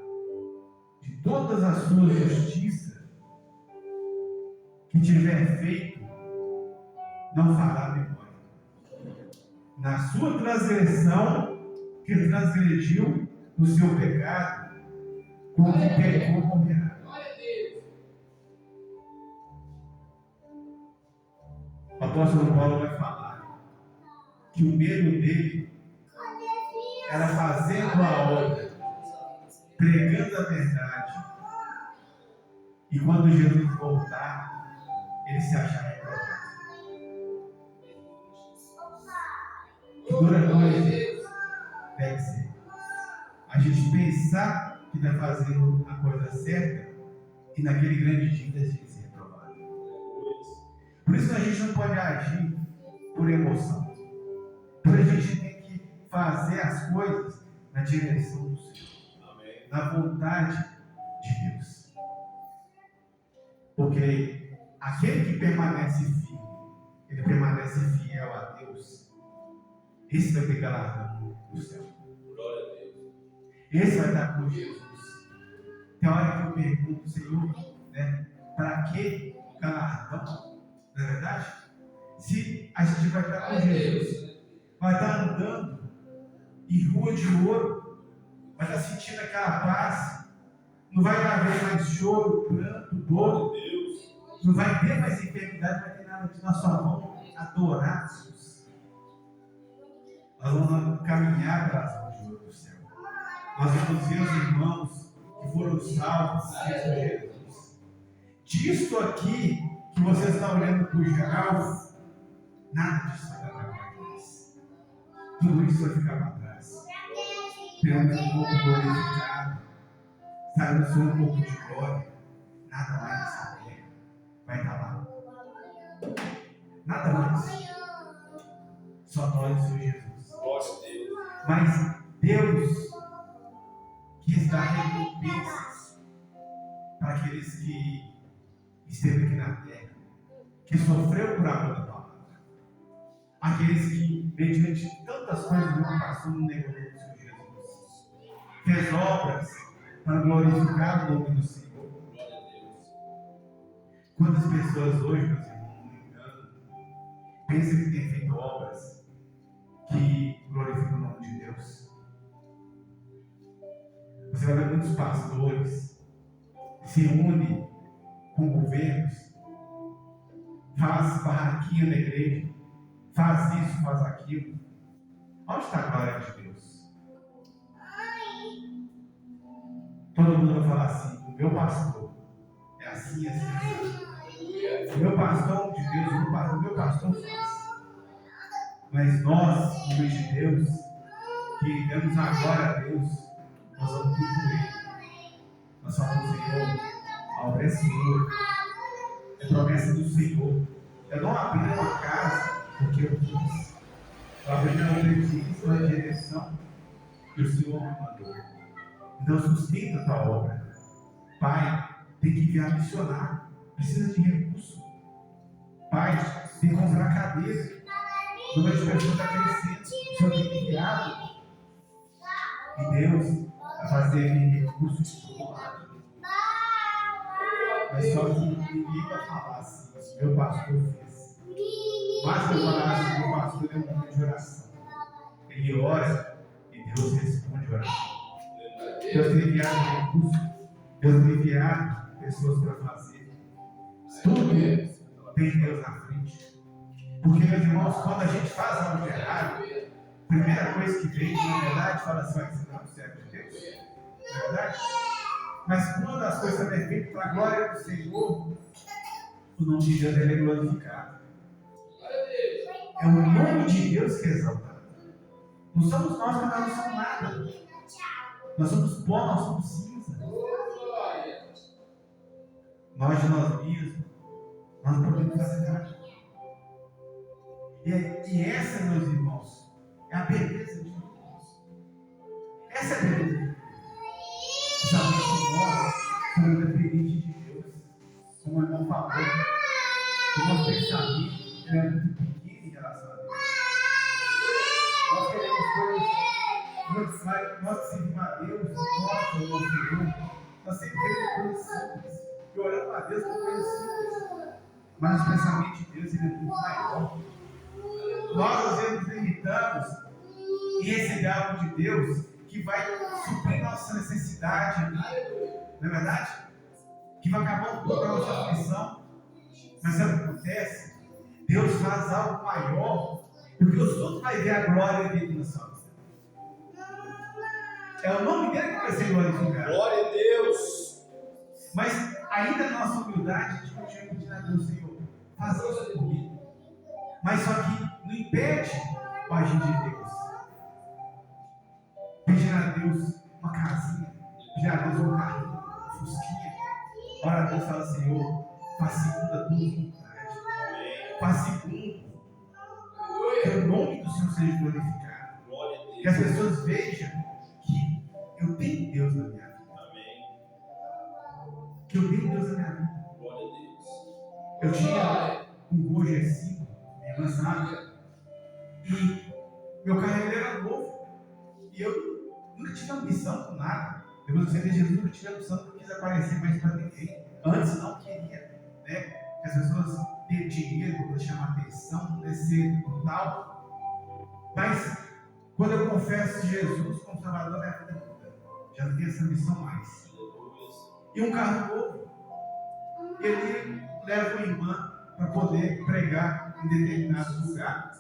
de todas as suas justiças que tiver feito, não fará memória. Na sua transgressão, que transgrediu no seu pecado, com o que pecou, morrerá. O apóstolo Paulo vai falar que o medo dele era fazendo a obra, pregando a verdade, e quando Jesus voltar, ele se achar reprovado. Que dura coisa deve ser a gente pensar que está fazendo a coisa certa e naquele grande dia a gente ser reprovado. Por isso a gente não pode agir por emoção. Por isso a gente tem que fazer as coisas na direção do Senhor, na vontade de Deus. Porque aquele que permanece firme, ele permanece fiel a Deus, esse vai ter galardão no céu. Glória a Deus. Esse vai estar com Jesus. Tem hora que eu pergunto, Senhor, né, para que o galardão? Não é verdade? Se a gente vai estar com Jesus, vai estar andando em rua de ouro, vai estar sentindo aquela paz, não vai haver mais choro, pranto, dor, não vai ter mais enfermidade, não vai ter nada que nós só vamos adorar Jesus. Nós vamos caminhar pelas mãos de ouro do céu. Nós vamos ver os irmãos que foram salvos por Jesus. Disto aqui que vocês estão olhando para o geral, nada disso vai dar para trás. Tudo isso vai ficar para trás. Tendo um pouco glorificado, saindo só um pouco de glória, nada mais nessa terra vai estar lá. Nada mais. Só nós e o Senhor Jesus. Mas Deus quis dar recompensas para aqueles que esteve aqui na terra, que sofreu por amor da palavra, aqueles que, mediante tantas coisas que passou no negócio do Senhor Jesus, fez obras para glorificar o nome do Senhor. Quantas pessoas hoje, meus irmãos, não me engano, pensam que têm feito obras que glorificam o nome de Deus? Você vai ver muitos pastores se unem com governos, faz barraquinha na igreja, faz isso, faz aquilo. Onde está a glória de Deus? Todo mundo vai falar assim: o meu pastor é assim, assim, assim. O meu pastor de Deus, o meu pastor faz. Mas nós, filhos de Deus, que damos a glória a Deus, nós vamos cumprir. Nós falamos: Senhor, a obra é sua, é promessa do Senhor. Eu não abri uma casa porque eu quis. Eu abri uma obediência na direção que o Senhor me mandou. Então sustenta a tua obra. Pai, tem que enviar missionário, precisa de recurso. Pai, tem que comprar cadeira. O número de pessoas está crescendo, o Senhor tem que enviar. E Deus vai fazer recursos de todo lado. Mas só que ninguém vai falar assim: meu pastor fez. Mas se eu falar assim: meu pastor é um homem de oração. Ele ora e Deus responde a oração. Deus tem enviado recursos, Deus tem enviado pessoas para fazer. Tudo tem Deus na frente. Porque, meus irmãos, quando a gente faz algo de errado, a primeira coisa que vem, na verdade, fala assim: vai ser no servo de Deus. Não é verdade? Mas quando as coisas são feitas para a glória do Senhor, o nome de Deus é glorificado. É o nome de Deus que é exaltado. Não somos nós, que nós não somos nada. Nós somos pó, nós somos cinza. Nós de nós mesmos, nós não podemos fazer nada. E essa, meus irmãos, é a beleza de Deus. Essa é a beleza de Deus. Sabemos que nós somos dependentes de Deus. Como o irmão falou, o nosso pensamento é muito pequeno em relação a Deus. Nós queremos coisas, nós servimos a Deus, nós, o nosso Senhor, nós sempre queremos coisas simples. E oramos a Deus por coisas simples. Mas o pensamento de Deus ele é muito maior. Nós, às vezes, limitamos em receber algo de Deus que vai suprir nossa necessidade, não é verdade? Que vai acabar um pouco a nossa aflição. Mas sabe o que acontece? Deus faz algo maior, porque os outros vão ver a glória dele na sua vida. É o nome dele que vai ser glorificado. Glória a Deus. Mas ainda na nossa humildade, a gente continua pedindo a Deus, Senhor, faz isso comigo. Mas só que não impede o agir de Deus. Pedir a Deus uma casinha, pedir a Deus um carrinho, uma fusquinha. Ora a Deus e fala, Senhor, faz segundo a tua vontade. Faz segundo. Que o nome do Senhor seja glorificado. Que as pessoas vejam que eu tenho Deus na minha vida. Que eu tenho Deus na minha vida. Glória a Deus. Eu tinha um Gol G5, minha irmã sabe, e meu carro ele era novo. E eu nunca tive ambição com nada. Depois do Senhor Jesus, nunca tive ambição, não quis aparecer mais para ninguém. Antes não queria, né? Que as pessoas tenham dinheiro para poder chamar atenção, né? Ser tal. Mas quando eu confesso Jesus como Salvador da minha vida muda. Já não tenho essa missão mais. E um carro novo, ele leva uma irmã para poder pregar em determinado lugar.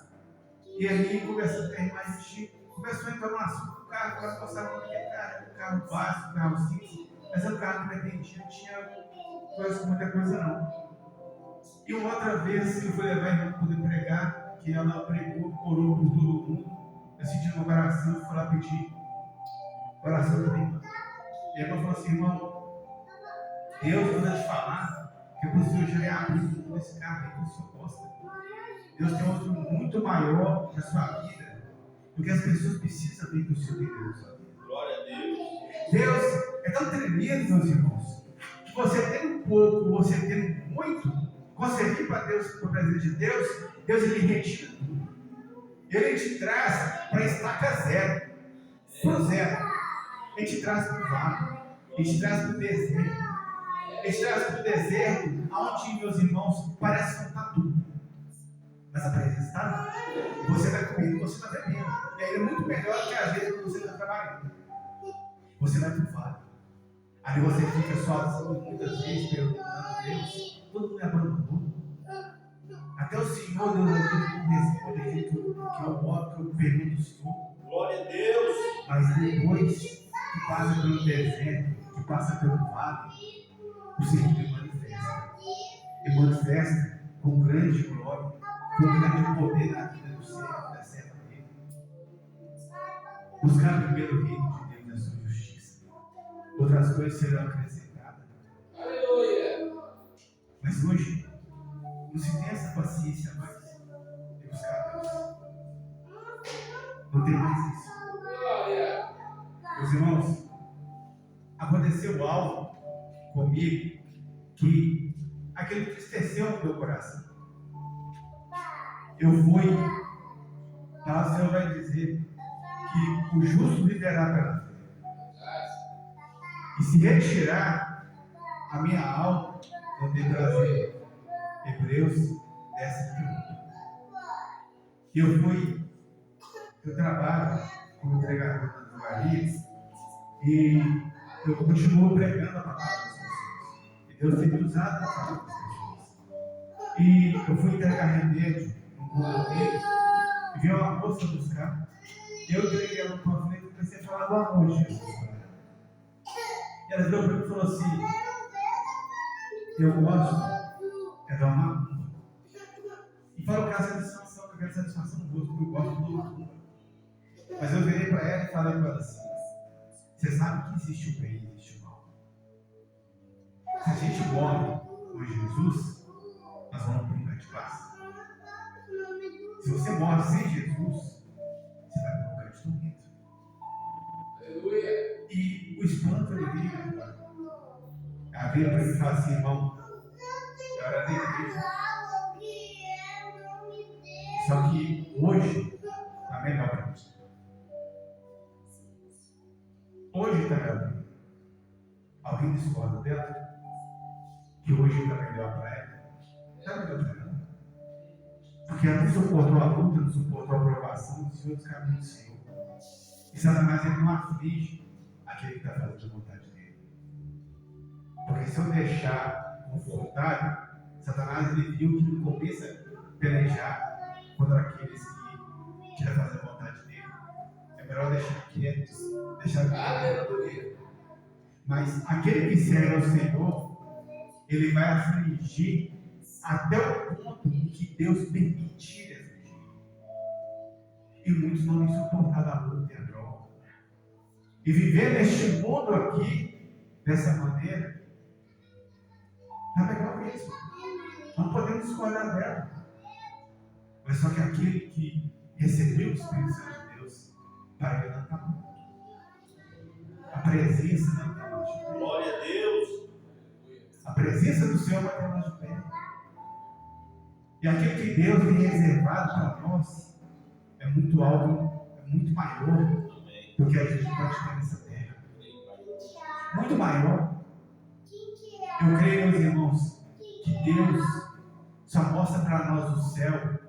E ali, conversando com a irmã, a gente começou a entrar no assunto do carro, para mostrar que era um carro básico, um carro simples, mas é um carro que pretendia, não tinha muita coisa não. E uma outra vez eu fui levar a irmã para poder pregar, que ela pregou, orou por todo mundo, eu senti uma oração, eu fui lá pedir oração para a irmã. E a irmã falou assim, irmão, Deus manda te falar que o Senhor já é abrindo esse carro aí que o Senhor gosta. Deus tem outro muito maior para a sua vida, porque as pessoas precisam ver que o Senhor tem Deus na sua vida. Glória a Deus. Deus é tão tremendo, meus irmãos, que você tem um pouco, você tem muito, você vir para Deus, para a presença de Deus, Deus ele retira tudo. Ele te traz para estaca zero, para o zero. Ele te traz para o vale, ele te traz para o deserto. Ele te traz para o deserto, onde, meus irmãos, parece que não está tudo. Mas a presença está lá. Você está comendo, você está bebendo. E aí é muito melhor que às vezes quando você está trabalhando. Você vai para o vale. Aí você fica sozinho muitas vezes perguntando a Deus, todo mundo me abandonou. Até o Senhor, Deus, não responde aquilo que eu boto, que eu pergunto o Senhor. Glória a Deus. Mas depois que passa pelo deserto, que passa pelo vale, o Senhor me manifesta. E manifesta com grande glória, com grande poder na vida do servo, da serva dele. Buscar primeiro o reino de Deus e a sua justiça. Outras coisas serão acrescentadas. Aleluia. Mas hoje, não se tem essa paciência mais de buscar Deus. Não tem mais isso. Meus irmãos, aconteceu algo comigo que aquilo entristeceu o meu coração. Eu fui, tá? O Senhor vai dizer que o justo viverá pela fé. E se retirar a minha alma, vou ter que trazer Hebreus 10:1. Eu trabalho como entregador da drogaria e eu continuo pregando a palavra das pessoas. E Deus tem me usado para falar com as pessoas. E eu fui entregar remédio no corpo deles e veio uma moça buscar. Eu entreguei ela no panfleto e comecei a falar do amor de Jesus. E ela virou para mim e falou assim: eu gosto é da macumba. E para o caso da satisfação, que eu quero satisfação no rosto, porque eu gosto do macumba. Mas eu virei para ela e falei para ela assim: você sabe que existe o bem e existe o mal. Se a gente morre com Jesus, nós vamos para um lugar de paz. Se você morre sem Jesus, você vai para um lugar de tormento. Aleluia. E o espanto ele veio agora. A veio para ele falar assim, irmão, eu era da igreja. Só que hoje está melhor para você. Hoje está melhor para mim. Alguém discorda dela? Que hoje está melhor para ela? Está melhor para ela. Porque ela não suportou a luta, não suportou a provação, dos outros caminhos do Senhor. E Satanás ele não aflige aquele que está fazendo a vontade dele. Porque se eu deixar confortável, Satanás ele viu que ele começa a pelejar contra aqueles que querem fazer a vontade dele. É melhor deixar quieto, deixar quieto. Mas aquele que serve ao Senhor, ele vai afligir até o ponto em que Deus permite ele afligir. E muitos não têm suportado a luta e a prova. E viver neste mundo aqui, dessa maneira, está legal mesmo. Não podemos discordar dela. Mas só que aquele que recebeu o Espírito Santo de Deus, para ele não está bom. A presença não está mais de pé. Glória a Deus. A presença do Senhor vai estar mais de pé. E aquilo que Deus tem reservado para nós é muito algo, é muito maior do que a gente pode ter nessa terra. Muito maior. Eu creio, meus irmãos, que Deus só mostra para nós o céu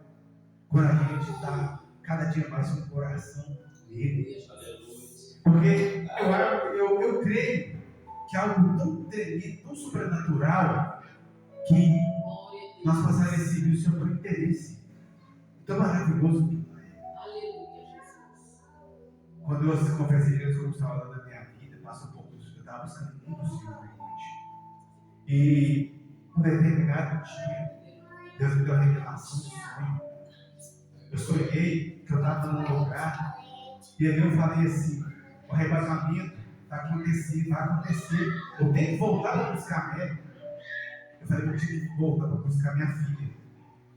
quando a gente está cada dia mais com o coração nele. Porque eu creio que é algo tão tremendo, tão sobrenatural, que nós possamos receber o seu por interesse. Tão maravilhoso que quando eu confessei Jesus como Salvador da minha vida, passou um pouco, eu estava buscando muito o Senhor realmente. E um determinado dia, Deus me deu a revelação do sonho. Eu sonhei que eu estava num lugar e aí eu falei assim: o arrebatamento está acontecendo, vai acontecer. Eu tenho que voltar para buscar médico. Eu falei que eu tinha que voltar para buscar minha filha.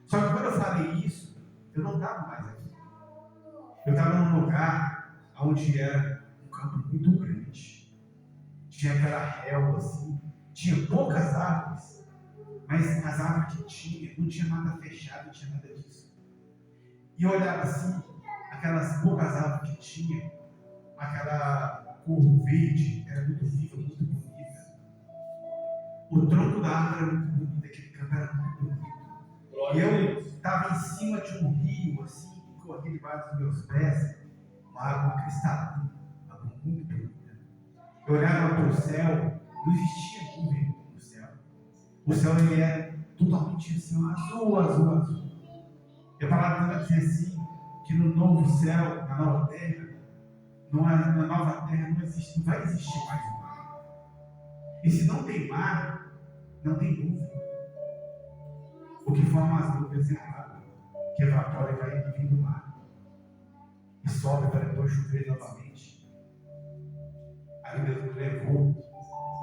Só que quando eu falei isso, eu não estava mais aqui. Eu estava num lugar onde era um campo muito grande. Tinha aquela relva assim, tinha poucas árvores, mas as árvores que tinha, não tinha nada fechado, não tinha nada disso. E eu olhava assim, aquelas poucas árvores que tinha, aquela cor verde, era muito viva, muito bonita. O tronco da árvore era muito bonito, aquele campo era muito bonito. E eu estava em cima de um rio, assim, com aquele debaixo dos meus pés, uma água cristalina, uma água muito bonita. Eu olhava para o céu, não existia nuvem no céu. O céu ele era totalmente assim, azul, azul, azul. E a palavra vai dizer assim, que no novo céu, na nova terra, na nova terra não vai existir mais o mar. E se não tem mar, não tem nuvem. O que forma as nuvens é a água, que evapora e vai vir do mar. E sobe para depois chover novamente. Aí Deus levou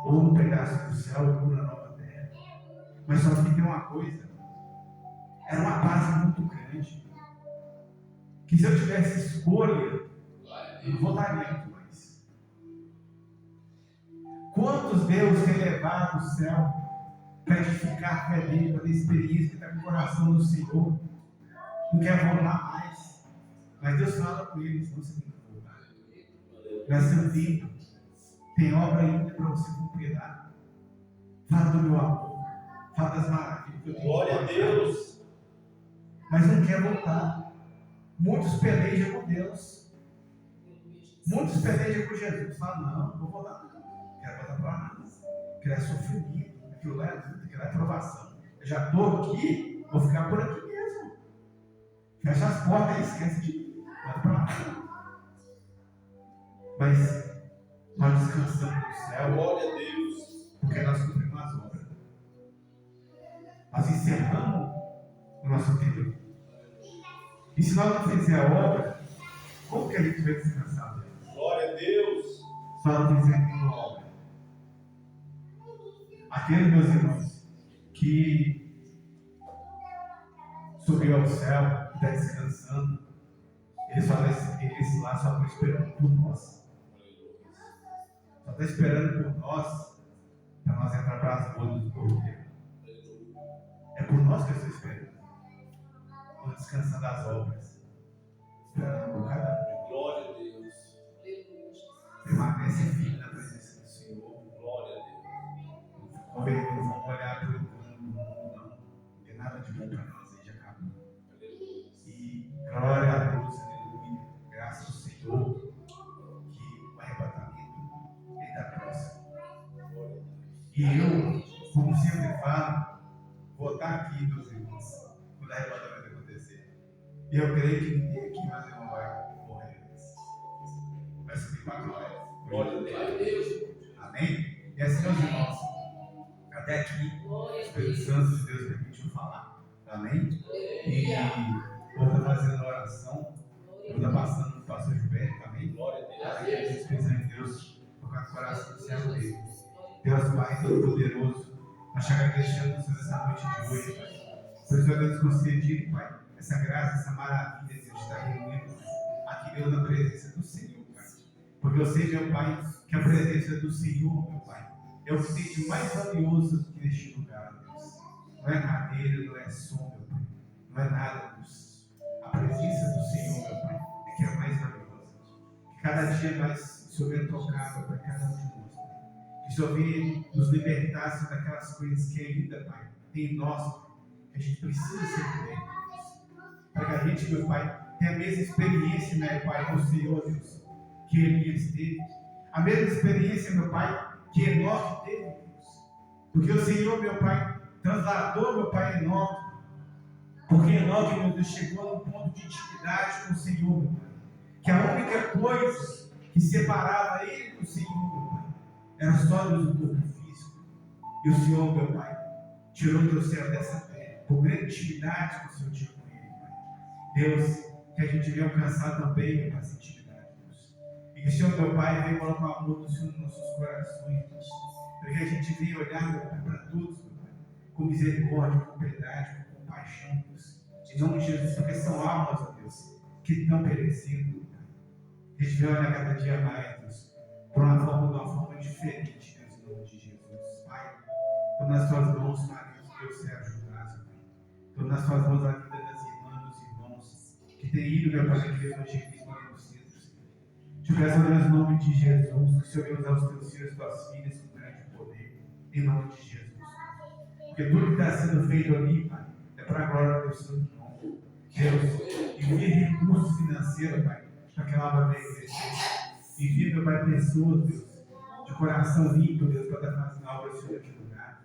um pedaço do céu e um na nova terra. Mas só que tem uma coisa. Era uma paz muito grande. Que se eu tivesse escolha, eu não voltaria muito mais. Quantos Deus tem levado o céu para edificar a fé dele, para ter experiência, que está com o coração do Senhor, não quer voltar mais. Mas Deus fala com eles: não, você tem que voltar. Vai ser um tempo, tem obra ainda para você completar. Fala do meu amor, fala das maravilhas que eu tenho. Glória a Deus. Mas não quer voltar. Muitos pelejam com Deus, muitos pelejam com Jesus. Falam: não vou voltar, não quero voltar para nada, quero sofrimento. Aquilo lá é luta, aquilo é aprovação. Eu já estou aqui, vou ficar por aqui mesmo. Fecha as portas e esquece de mim. Vai para lá. Mas nós descansamos no céu. Glória a Deus. Porque nós cumprimos as obras. Nós encerramos o nosso tempo. E se nós não fizermos a obra, como que a gente vai descansar dela? Glória a Deus. Se nós não fizermos a obra. Aqueles, meus irmãos, que subiu ao céu, está descansando, eles lá só estão esperando por nós. Só está esperando por nós, para nós entrar para as bodas do Cordeiro. É por nós que eu estou esperando. Estou descansando das obras. Esperando por cada um. Glória a Deus. Permanece firme na presença do Senhor. Glória a Deus. Vamos olhar para o mundo, não tem nada de bom para nós, aí já acabou. E glória a Deus, aleluia, graças ao Senhor, que o arrebatamento está próximo. E eu, como sempre falo, vou estar aqui, meus irmãos, quando o arrebatamento acontecer. E eu creio que ninguém aqui mais não vai morrer. Vai subir para a glória. Glória a Deus. Amém? E assim, meus irmãos, até aqui, o Espírito Santo de Deus permitiu falar. Amém? E vou estar fazendo a oração. Vou estar passando para o pastor Gilberto. Amém? Glória a Deus. Aí a gente pensa em Deus, tocar o coração do céu dele. Deus Pai Todo-Poderoso, nós te agradecemos essa noite de hoje, Pai. Por isso, Deus, concedido, Pai, essa graça, essa maravilha de Deus estar reunido aqui, Deus, na presença do Senhor, Pai. Porque eu sei, meu Pai, que a presença do Senhor, meu Pai, é o que tem de mais valioso que neste lugar, Deus. Não é cadeira, não é som, meu Pai. Não é nada, Deus. A presença do Senhor, meu Pai, é que é a mais valiosa. Que cada dia mais o Senhor venha tocar, para cada um de nós, Pai. Que o Senhor venha nos libertar daquelas coisas que ainda, Pai, tem em nós, Pai, que a gente precisa ser liberto. Para que a gente, meu Pai, tenha a mesma experiência, meu Pai, com o Senhor, Deus, que Elias teve. A mesma experiência, meu Pai, que Enoque teve, Deus. Porque o Senhor, meu Pai, trasladou, meu Pai, Enoque. Porque Enoque, meu Deus, chegou a um ponto de intimidade com o Senhor, meu Pai. Que a única coisa que separava ele do Senhor, meu Pai, era só Deus o corpo físico. E o Senhor, meu Pai, tirou do céu dessa terra, por grande intimidade que o Senhor tinha com ele, Pai. Deus, que a gente venha alcançar também, meu Pai, essa intimidade, Deus. E que o Senhor, meu Pai, venha colocar o amor do Senhor nos nossos corações, Deus. Para que a gente venha olhar, meu Pai, para todos, meu Pai, com misericórdia, com piedade, com compaixão, Deus. Em nome de Jesus, porque são almas, ó Deus, que estão perecendo, meu Pai. Que a gente venha olhar cada dia mais, Deus, de uma forma diferente, Deus, em nome de Jesus. Pai, toma nas tuas mãos, Pai, que Deus seja ajudado, Pai. Toma nas tuas mãos a vida das irmãs, dos irmãos, que têm ido, meu Pai, na igreja evangélica para o centro, Senhor. Te peço, Deus, em nome de Jesus, que o Senhor venha usar os teus filhos e tuas filhas com grande poder, em nome de Jesus. Porque tudo que está sendo feito ali, Pai, é para a glória do teu santo nome. Deus, envia recursos financeiros, Pai, para que ela venha crescer. Envia, meu Pai, pessoas, Deus, de coração limpo, Deus, para estar fazendo a obra do Senhor aqui no lugar.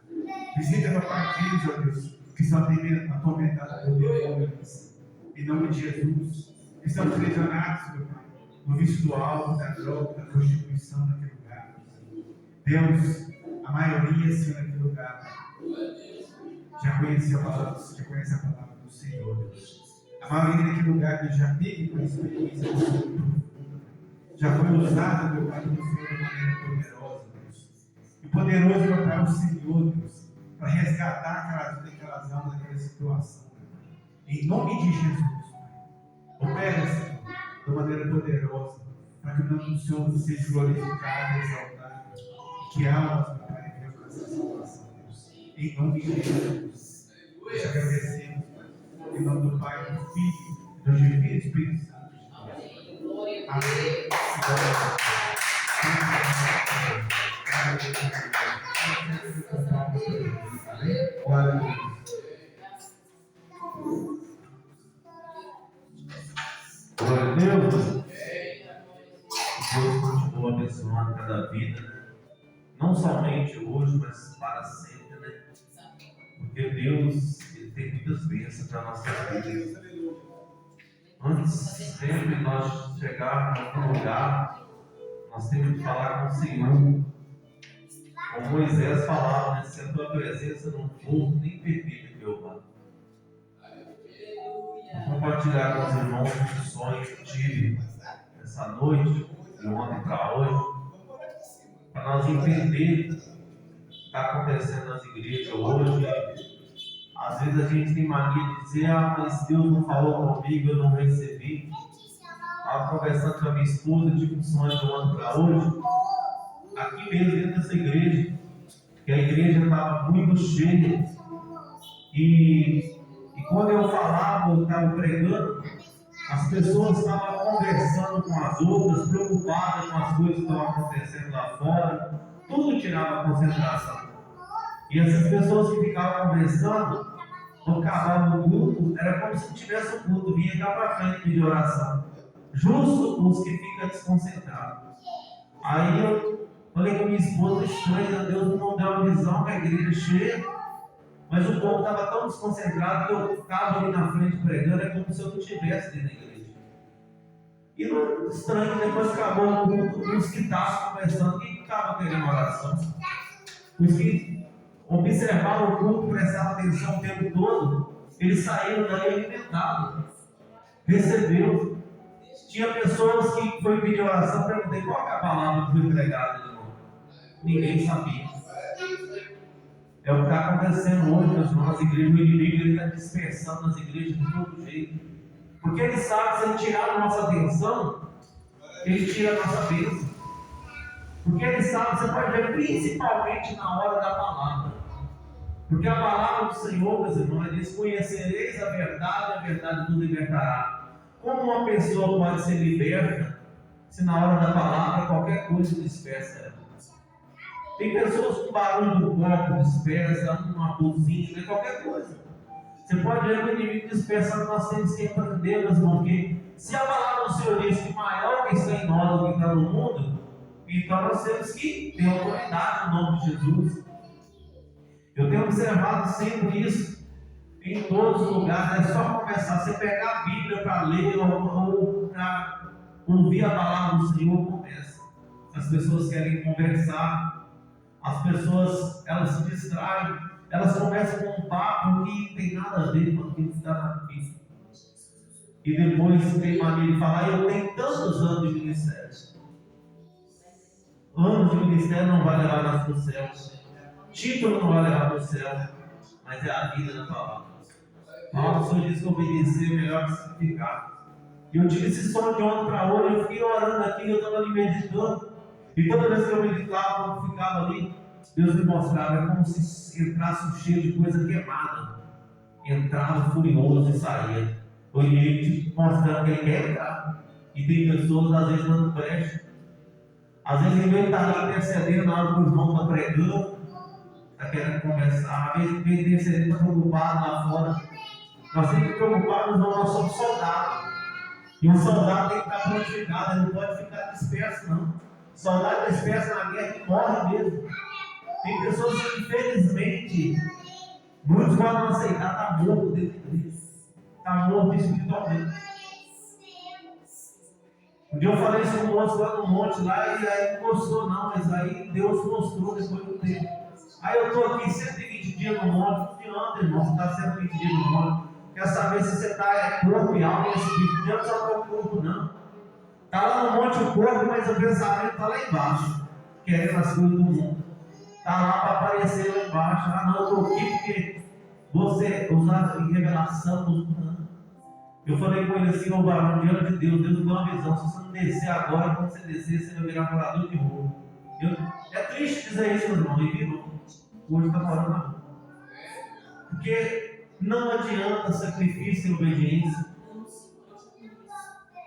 Visita, meu Pai, aqueles, ó Deus, que só tem atormentado por Deus, em nome de Jesus, que estão prisionados, meu Pai, no vício do álcool, da droga, da prostituição naquele lugar. Deus, a maioria, Senhor, naquele lugar, Pai, já conhece a palavra do Senhor, Deus. A maioria naquele lugar que já teve uma experiência do Senhor, já foi usado, meu Pai, pelo Senhor de maneira poderosa, Deus. E poderoso, meu Pai, o Senhor, Deus, para resgatar aquelas almas daquela situação, meu Pai. Em nome de Jesus, Pai. Opera, Senhor, de maneira poderosa, para que o nome do Senhor seja glorificado, exaltado, e que almas, meu Pai, venham alcançar a salvação, Deus. Em nome de Jesus, nós te agradecemos, Pai. Em nome do Pai, do Filho, do Espírito Santo. Amém. Glória a Deus. Glória a Deus. Deus continua abençoando cada vida, não somente hoje, mas para sempre, né? Porque Deus, Ele tem muitas bênçãos para a nossa vida. Antes sempre nós chegarmos em algum lugar, nós temos que falar com o Senhor. Como Moisés falava, né? Se a tua presença não for, nem permita que eu vá. Vou compartilhar com os irmãos os sonhos que tive essa noite, de ontem para hoje, para nós entender o que está acontecendo nas igrejas hoje, Às vezes a gente tem mania de dizer, mas Deus não falou comigo, eu não recebi. Estava conversando com a minha esposa, tive um sonho do ano para hoje, aqui mesmo dentro dessa igreja, que a igreja estava muito cheia, e quando eu falava, eu estava pregando, as pessoas estavam conversando com as outras, preocupadas com as coisas que estavam acontecendo lá fora, tudo tirava a concentração. E essas pessoas que ficavam conversando, quando acabava o culto, era como se não tivesse o culto, vinha cá para frente de oração. Justo os que ficam desconcentrados. Aí eu falei com minha esposa, estranha, Deus não deu uma visão com a igreja cheia, mas o povo estava tão desconcentrado que eu ficava ali na frente pregando, é como se eu não estivesse dentro da igreja. E não estranho, depois acabou o culto, os que estavam conversando, quem estava querendo oração? Os que observavam o culto, prestavam atenção o tempo todo, eles saíram daí alimentados, recebeu. Tinha pessoas que foi pedir oração, perguntei qual é a palavra que foi pregada de novo. Ninguém sabia. É o que está acontecendo hoje nas nossas igrejas. O inimigo está dispersando as igrejas de todo jeito. Porque ele sabe que se ele tirar a nossa atenção, ele tira a nossa bênção. Porque ele sabe, você pode ver principalmente na hora da palavra. Porque a palavra do Senhor, meus irmãos, diz: conhecereis a verdade vos libertará. Como uma pessoa pode ser liberta se na hora da palavra qualquer coisa dispersa ela? Tem pessoas com barulho do corpo dispersa, uma buzina, qualquer coisa. Você pode ver que o inimigo dispersa, nós temos que aprender, meus irmãos, que se a palavra do Senhor diz que maior que está em nós do que está no mundo, então nós temos que ter autoridade no nome de Jesus. Eu tenho observado sempre isso. Em todos os lugares, é só começar. Você pegar a Bíblia para ler ou para ouvir a palavra do Senhor, começa. As pessoas querem conversar, as pessoas elas se distraem, elas começam com um papo que tem nada a ver com o que está na Bíblia. E depois tem mania de falar: eu tenho tantos anos de ministério. Anos de ministério não vai levar nós para o céu. Título não vai levar para o céu, mas é a vida da palavra. O Senhor diz que obedecer é melhor que sacrificar. E eu tive esse sonho de ontem para hoje, eu fiquei orando aqui, eu estava ali meditando. E toda vez que eu meditava, quando eu ficava ali, Deus me mostrava, é como se entrasse um cheiro de coisa queimada. Entrava furioso e saía. O inimigo mostrando que ele quer entrar. E tem pessoas, às vezes, dando brecha. Às vezes, em vez de estar ali intercedendo na hora que o irmão está pregando, está querendo conversar. Às vezes, em vez de interceder, está preocupado lá fora. Nós temos que preocuparmos, nós somos soldados. E um soldado tem que estar prontificado, ele não pode ficar disperso, não. Soldado disperso na guerra e morre mesmo. Tem pessoas que, infelizmente, muitos podem aceitar, está morto dentro deles. Está morto espiritualmente. Um dia eu falei isso com um moço lá no monte, lá, e aí não gostou, não, mas aí Deus mostrou depois do tempo. Aí eu estou aqui 120 dias no monte, de ano, irmão, você está 120 dias no monte. Quer saber se você está corpo e alma e espírito? Deus não está o corpo, não. Está lá no monte o corpo, mas o pensamento está lá embaixo, querendo as coisas do mundo. Está lá para aparecer lá embaixo. Ah, não, eu estou aqui porque você usar em revelação. Eu falei com ele assim: ô varão, diante de Deus, Deus me deu uma visão. Se você não descer agora, quando você descer, você vai virar morador de rua. É triste dizer isso, meu irmão, e virou. Hoje está morando na rua. Porque não adianta sacrifício e obediência.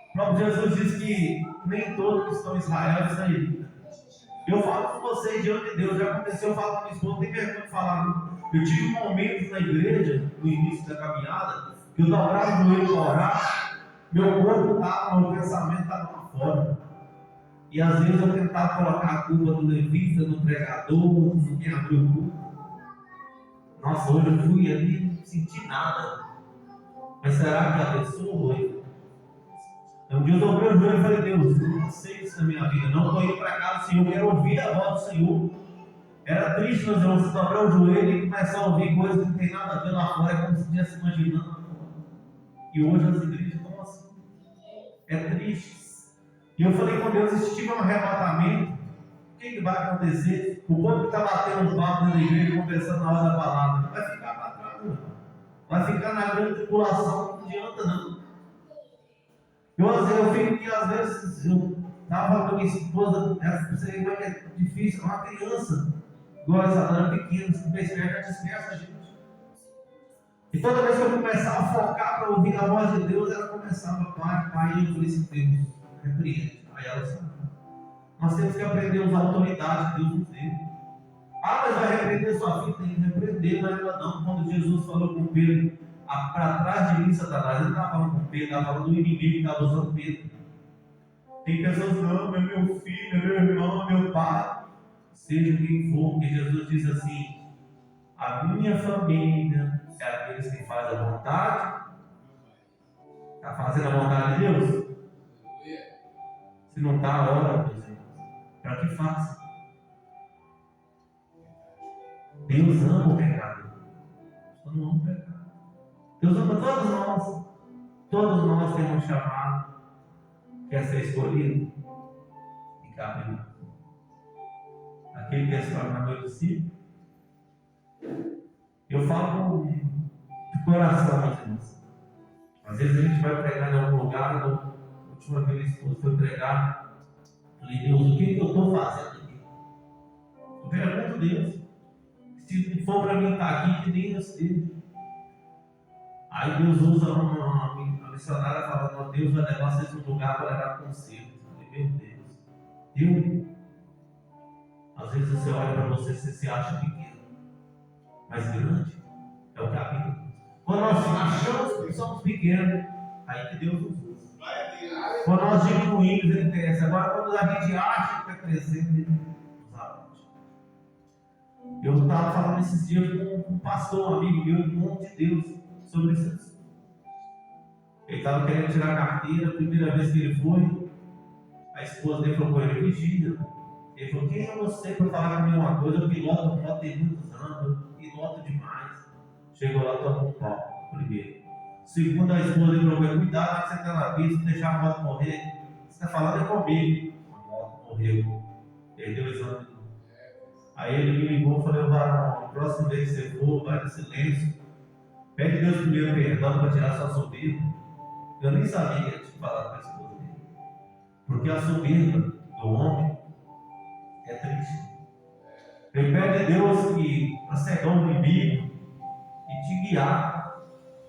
O próprio Jesus diz que nem todos que estão em Israel estão aí. Eu falo com vocês diante de Deus, já aconteceu, eu falo com minha esposa, não tem vergonha de falar, não. Eu tive momentos na igreja, no início da caminhada, que eu dobrava o joelho para orar, meu corpo estava, meu pensamento estava lá fora. E às vezes eu tentava colocar a culpa do levita, do pregador, de quem abriu o culto. Nossa, hoje eu fui ali, não senti nada. Mas será que abençoou hoje? Um dia eu dobrei o joelho e falei: Deus, eu não sei isso na minha vida, não estou indo para casa do Senhor, eu quero ouvir a voz do Senhor. Era triste, meus irmãos, você dobrar o joelho e começar a ouvir coisas que não tem nada a ver lá fora, é como se estivesse imaginando. E hoje as igrejas estão assim. É triste. E eu falei com Deus: se tiver um arrebatamento, o que vai acontecer? O povo que está batendo um papo dentro da igreja, conversando na hora da palavra, vai ficar para trás. vai ficar na grande tribulação, não adianta não. Eu fico que às vezes eu estava falando com a minha esposa, você vê que é difícil, uma criança, igual essa dona pequena, se não esperta, já dispersa a gente. E toda vez que eu começava a focar para ouvir a voz de Deus, ela começava, pai, e eu falei assim, Deus, repreende. Aí ela disse, nós temos que aprender a usar a autoridade que Deus nos deu. Mas vai repreender sua filha? Tem que repreender, mas ela não. Quando Jesus falou com Pedro, para trás de mim, Satanás, ele não estava falando com Pedro, estava falando do inimigo que estava usando Pedro. Tem pessoas que não, é meu filho, é meu irmão, é meu pai. Seja quem for, porque Jesus diz assim, a minha família é aqueles que fazem a vontade. Está fazendo a vontade de Deus? Se não está, ora, meus irmãos. Para que faça? Deus ama o pecado. Eu não amo o pecado. Deus ama todos nós. Todos nós temos um chamado. Quer ser escolhido? E cabe lá. Aquele que é se tornar meu discípulo. Eu falo de coração, meus irmãos. Às vezes a gente vai pregar em algum lugar. A última vez minha esposa foi pregar. Eu falei, Deus, o que eu estou fazendo aqui? Eu pergunto a Deus. Se for para mim estar aqui, que nem eu esteja. Aí Deus usa uma missionária falando, Deus vai levar vocês num lugar para levar conselho. Eu falei, meu Deus. Às vezes você olha para você e você se acha pequeno. Mas grande é o caminho. Quando nós achamos que somos pequenos, aí que Deus nos usa. Quando nós diminuímos, Ele cresce. Agora, quando a gente acha que está crescendo, Ele nos abate. Eu estava falando esses dias com um pastor, um amigo meu, um monte de Deus, sobre esse assunto. Ele estava querendo tirar a carteira, a primeira vez que ele foi, a esposa dele falou com ele, vigia. Ele falou, quem é você para falar comigo uma coisa? Eu piloto tem muitos anos, eu piloto demais. Chegou lá, tomou um pau, primeiro. Segundo, a esposa dele falou, cuidado, você está na pista, deixar a moto morrer. Você está falando é comigo. A moto morreu. Ele deu o exame. Aí ele me ligou e falou, varão, a próxima vez que você for, vai no silêncio. Pede Deus primeiro perdão para tirar sua soberba. Eu nem sabia que ele tinha falado com a esposa dele. Porque a soberba do homem é triste. Ele pede a Deus para cegar o inimigo e te guiar.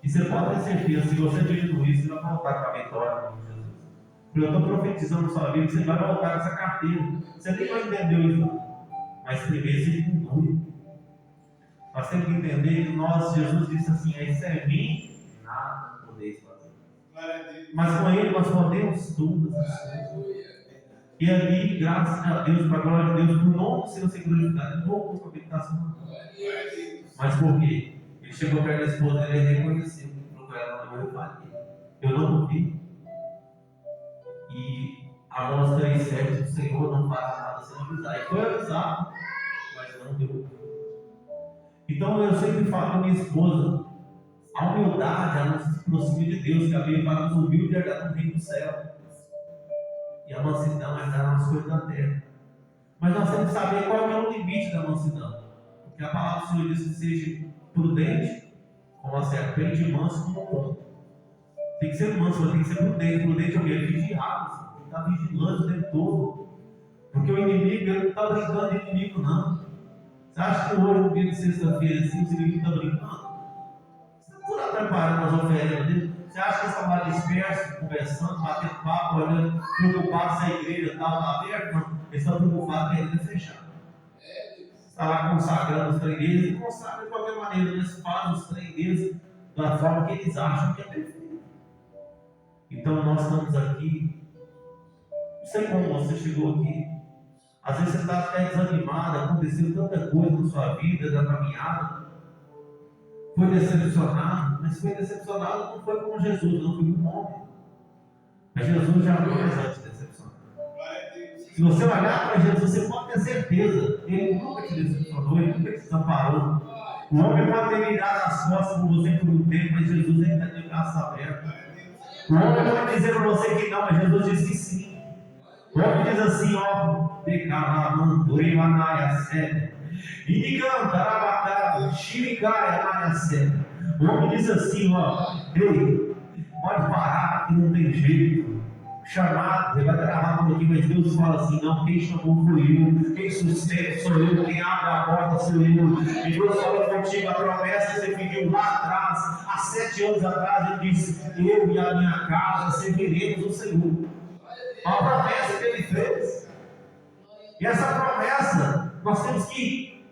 E você pode ter certeza, se você diminuir, você vai voltar com a vitória com Jesus. Porque eu estou profetizando na sua vida que você vai voltar com essa carteira. Você nem vai entender isso. Mas primeiro você diminui. Nós temos que entender que Jesus disse assim, isso é mim, nada podeis fazer. Mas com Ele nós podemos tudo. E ali, graças a Deus, para a glória de Deus, por nome do Senhor ser glorificado, não vou com a meditação. Mas por quê? Ele chegou perto da esposa e ele reconheceu que ela não falei. Eu não ouvi. E Amós 3,7, o Senhor não faz nada sem avisar. E foi avisado, mas não deu. Então eu sempre falo com minha esposa, a humildade, a nos aproxima de Deus, que a Bíblia fala que os humildes herdarão no reino do céu. E a mansidão herdará as coisas da terra. Mas nós temos que saber qual é o limite da mansidão. Porque a palavra do Senhor diz que seja prudente, como a serpente, e manso como o pombo. Tem que ser manso, mas tem que ser prudente. Prudente é o quê? Vigiado. Tem que estar vigilante o tempo todo. Porque o inimigo, ele não está brincando de inimigo, não. Você acha que hoje, no dia de sexta-feira, assim, o inimigo está brincando? Você não está preparando as ofertas dele? Você acha que eles estão lá dispersos, conversando, batendo papo, olhando, preocupados se a igreja está aberta? Não. Eles estão preocupados que a igreja é fechada. Está lá consagrando os trem deles e consagram de qualquer maneira. Eles fazem os trem deles da forma que eles acham que é perfeito. Então nós estamos aqui. Não sei como você chegou aqui. Às vezes você está até desanimado, aconteceu tanta coisa na sua vida, na caminhada. Foi decepcionado, mas foi decepcionado não foi com Jesus, não foi com o homem. Mas Jesus jamais vai te decepcionar. Se você olhar para Jesus, você pode ter certeza, Ele nunca te decepcionou, Ele nunca te desamparou. O homem pode ter virado as costas por você por um tempo, mas Jesus ainda está de braços abertos. O homem pode dizer para você que não, mas Jesus diz que sim. O homem diz assim, ó, decalamandoei manaia sede, e cantarabacá, xiricai anaia sede. O homem disse assim, ó, ei, pode parar que não tem jeito. Chamado, ele vai gravar por aqui, mas Deus fala assim, não, quem chamou fui eu, quem sustenta sou eu, quem abre a porta sou eu. E Deus falou contigo, a promessa que você pediu lá atrás, há 7 anos atrás, ele disse, eu e a minha casa serviremos o Senhor. Uma promessa que ele fez. E essa promessa, nós temos que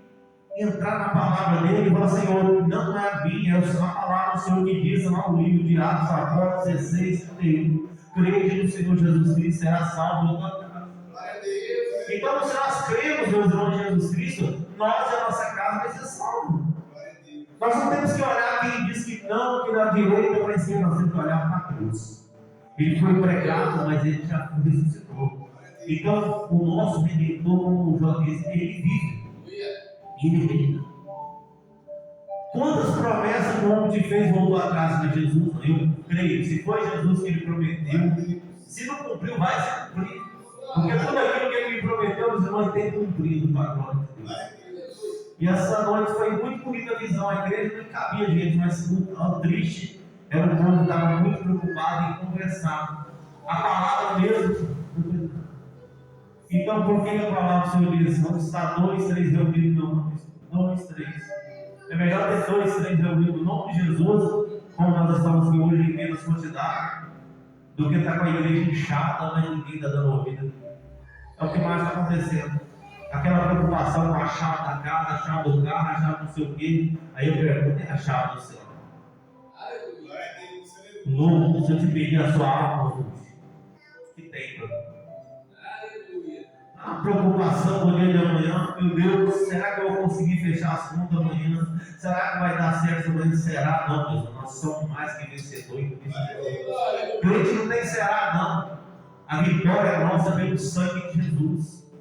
entrar na palavra dele e falar, Senhor, não é a minha, é a palavra do Senhor que diz lá no livro de Atos, Apóstolos 16, 31. Crede no Senhor Jesus Cristo, será salvo. Então, se nós cremos no Senhor Jesus Cristo, nós e a nossa casa vai ser salvo. Nós não temos que olhar quem diz que não, que na direita ou na esquerda, nós temos que olhar para a cruz. Ele foi pregado, mas ele já ressuscitou. Então, o nosso Redentor, como o João disse, ele vive. Ele reina. Quantas promessas o homem te fez voltar atrás de Jesus? Eu creio, se foi Jesus que ele prometeu, se não cumpriu, vai se cumprir. Porque tudo aquilo que ele me prometeu, os irmãos têm cumprido para a glória de Deus. E essa noite foi muito bonita a visão. A igreja não cabia, gente, mas muito triste. Era o povo que estava muito preocupado em conversar. A palavra mesmo. Então, por que a palavra do Senhor diz? Não está 2, 3 reunidos, não, 2, 3. É melhor ter 2, 3 reunidos no nome de Jesus, como nós estamos aqui hoje em menos quantidade, do que estar com a igreja inchada, mas ninguém está dando ouvido. É o que mais está acontecendo. Aquela preocupação com a chave da casa, a chave do carro, a chave não sei o quê. Aí eu pergunto, é a chave do céu? Louco, se eu te pedir a sua alma, que tem, mano? A preocupação do dia de amanhã, meu Deus, será que eu vou conseguir fechar as contas amanhã? Será que vai dar certo amanhã? Será? Não, Deus, nós somos mais que vencedores. Crente não tem será, não. A vitória é nossa pelo sangue de Jesus.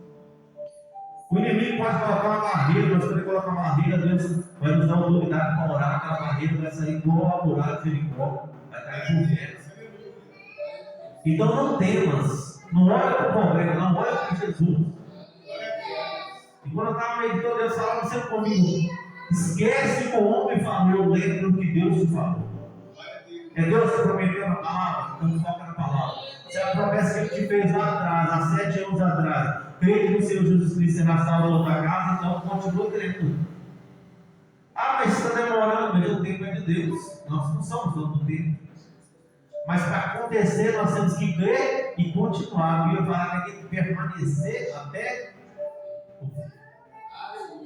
O inimigo pode colocar uma barreira, mas quando ele colocar uma barreira, Deus vai nos dar autoridade para orar, aquela barreira vai sair igual a muralha de Jericó, vai cair por terra. Então não temas. Não olha para o problema, não olha para Jesus. E quando eu estava meditando, Deus falava sempre comigo: esquece que o homem falou, lembra do que Deus te falou. É Deus que prometeu na palavra, então foca na palavra. Se é a promessa que Ele te fez lá atrás, há 7 anos atrás, crede no Senhor Jesus Cristo será salvo da outra casa, então continua crendo. Ah, mas está demorando, mas o tempo é de Deus. Nós não somos dono do tempo. Mas para acontecer, nós temos que crer e continuar. A Bíblia fala que tem que permanecer até o fim.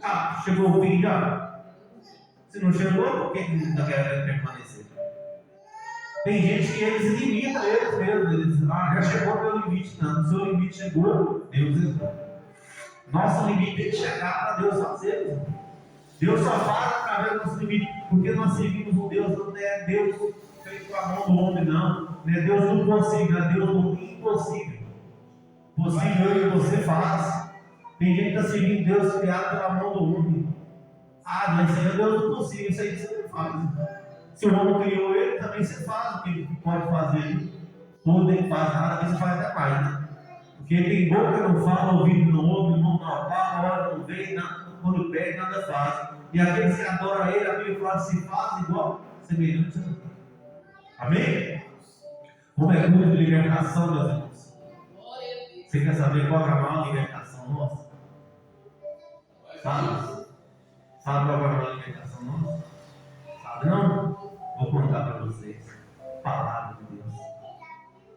Ah, chegou o fim já? Se não chegou, por que ainda quer permanecer? Tem gente que eles limitam eles mesmos. Eles dizem, já chegou meu limite. Não, o seu limite chegou, Deus entrou. Nosso limite tem que chegar para Deus fazer. Deus só faz através do nosso limite, porque nós servimos um Deus, não é Deus feito com a mão do homem, não é Deus do possível, é Deus do impossível. Possível eu e você faz. Tem gente que está servindo Deus criado pela mão do homem. Ah, mas isso aí é Deus do possível, isso aí você não faz. Se o homem criou ele, também você faz o que ele pode fazer. Todo ele faz nada, você faz até mais, né? Porque tem boca que não fala, ouvido não ouve, mão não fala, hora não vê, quando pede, nada faz. E aqueles que adoram ele, a Bíblia fala, se faz igual, semelhante a ele. Amém? Como é culto de libertação, meus irmãos? Você quer saber qual é a maior libertação nossa? Sabe? Sabe qual é a maior libertação nossa? Sabe não? Vou contar para vocês. Palavra de Deus.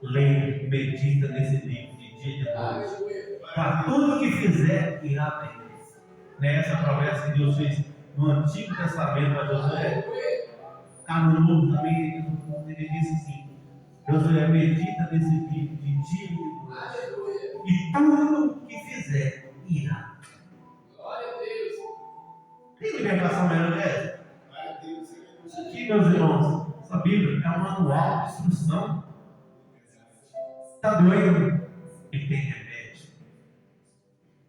Leia, medita nesse livro de dia e de noite. Para tudo que fizer, irá bem. Nessa promessa que Deus fez no Antigo Testamento para Josué, no Novo também, ele disse assim: Josué, medita nesse livro de dia e de noite, e tudo que fizer, irá. Glória a Deus. Tem libertação melhor que essa? Isso aqui, meus irmãos, essa Bíblia é um manual de instrução. Está doendo? Ele tem remédio.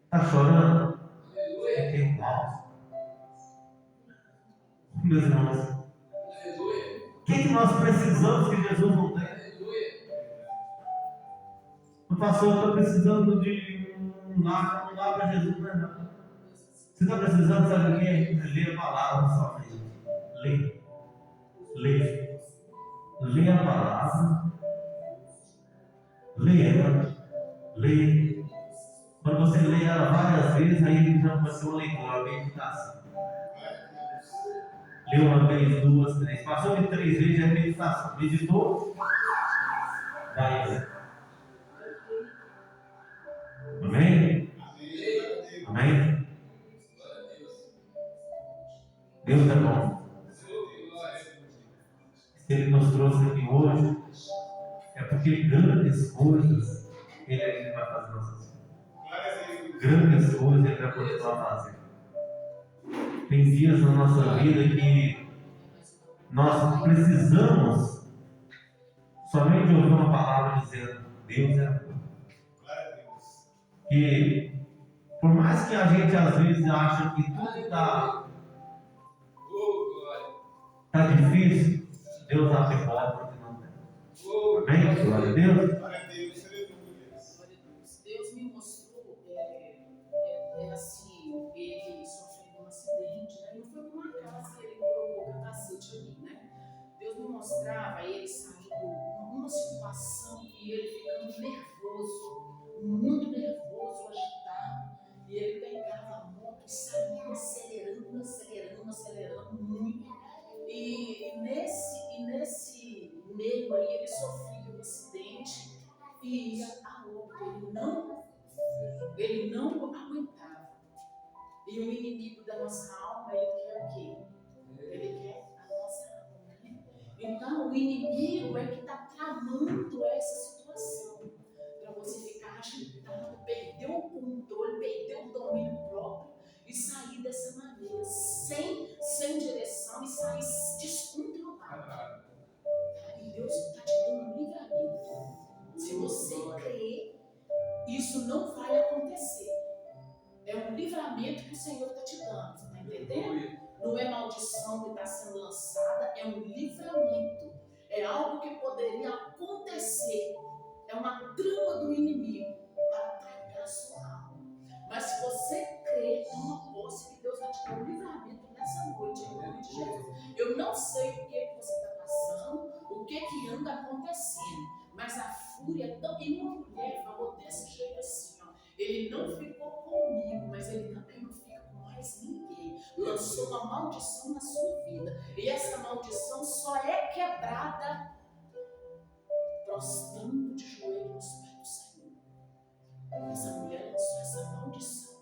Está chorando? Ele tem pausa. Meus irmãos, o que nós precisamos que Jesus não tem? O pastor está precisando de um lar para Jesus, não é nada. Você está precisando, sabe o que? Ler a palavra somente. Ler. Lê. Lê a palavra. Lê ela. Lê. Quando você lê ela várias vezes, aí já vai ser uma leitura, uma meditação. Leu uma vez, duas, três. Passou de 3 vezes, é meditação. Meditou? Vai ler. Amém? Amém? Deus é bom. Se Ele nos trouxe aqui hoje, é porque grandes coisas Ele vai fazer nossas vidas. Grandes coisas Ele vai continuar fazendo. Tem dias na nossa vida que nós precisamos somente ouvir uma palavra dizendo: Deus é amor. Que por mais que a gente às vezes ache que tudo está difícil, Deus abre porta que não tem. Amém? Glória a Deus. Deus me mostrou assim, ele sofrendo um acidente, né? Não foi por um acaso que ele colocou o capacete ali, né? Deus me mostrava ele saindo numa situação e ele ficando nervoso, muito nervoso, agitado, e ele pegava a moto e saía acelerando muito. E nesse meio aí ele sofria um acidente e ia a óbito. Ele não aguentava. E o inimigo da nossa alma, ele quer o quê? Ele quer a nossa alma, né? Então o inimigo é que está tramando essa situação para você ficar agitado, perder o controle, perder o domínio próprio e sair dessa maneira, sem direção, e sair descontrolado. E Deus está te dando um livramento. Se você crer, isso não vai acontecer. É um livramento que o Senhor está te dando, você está entendendo? Não é maldição que está sendo lançada, é um livramento. É algo que poderia acontecer. É uma trama do inimigo para atacar a sua alma. Mas se você crer, toma posse que Deus vai te dar um livramento nessa noite, em nome de Jesus. Eu não sei o que você está passando, o que anda acontecendo, mas a fúria também, uma mulher falou desse jeito assim, ó, ele não ficou comigo, mas ele também não fica com mais ninguém. Lançou uma maldição na sua vida, e essa maldição só é quebrada prostrando de joelho nos pés do Senhor. Essa mulher lançou essa maldição.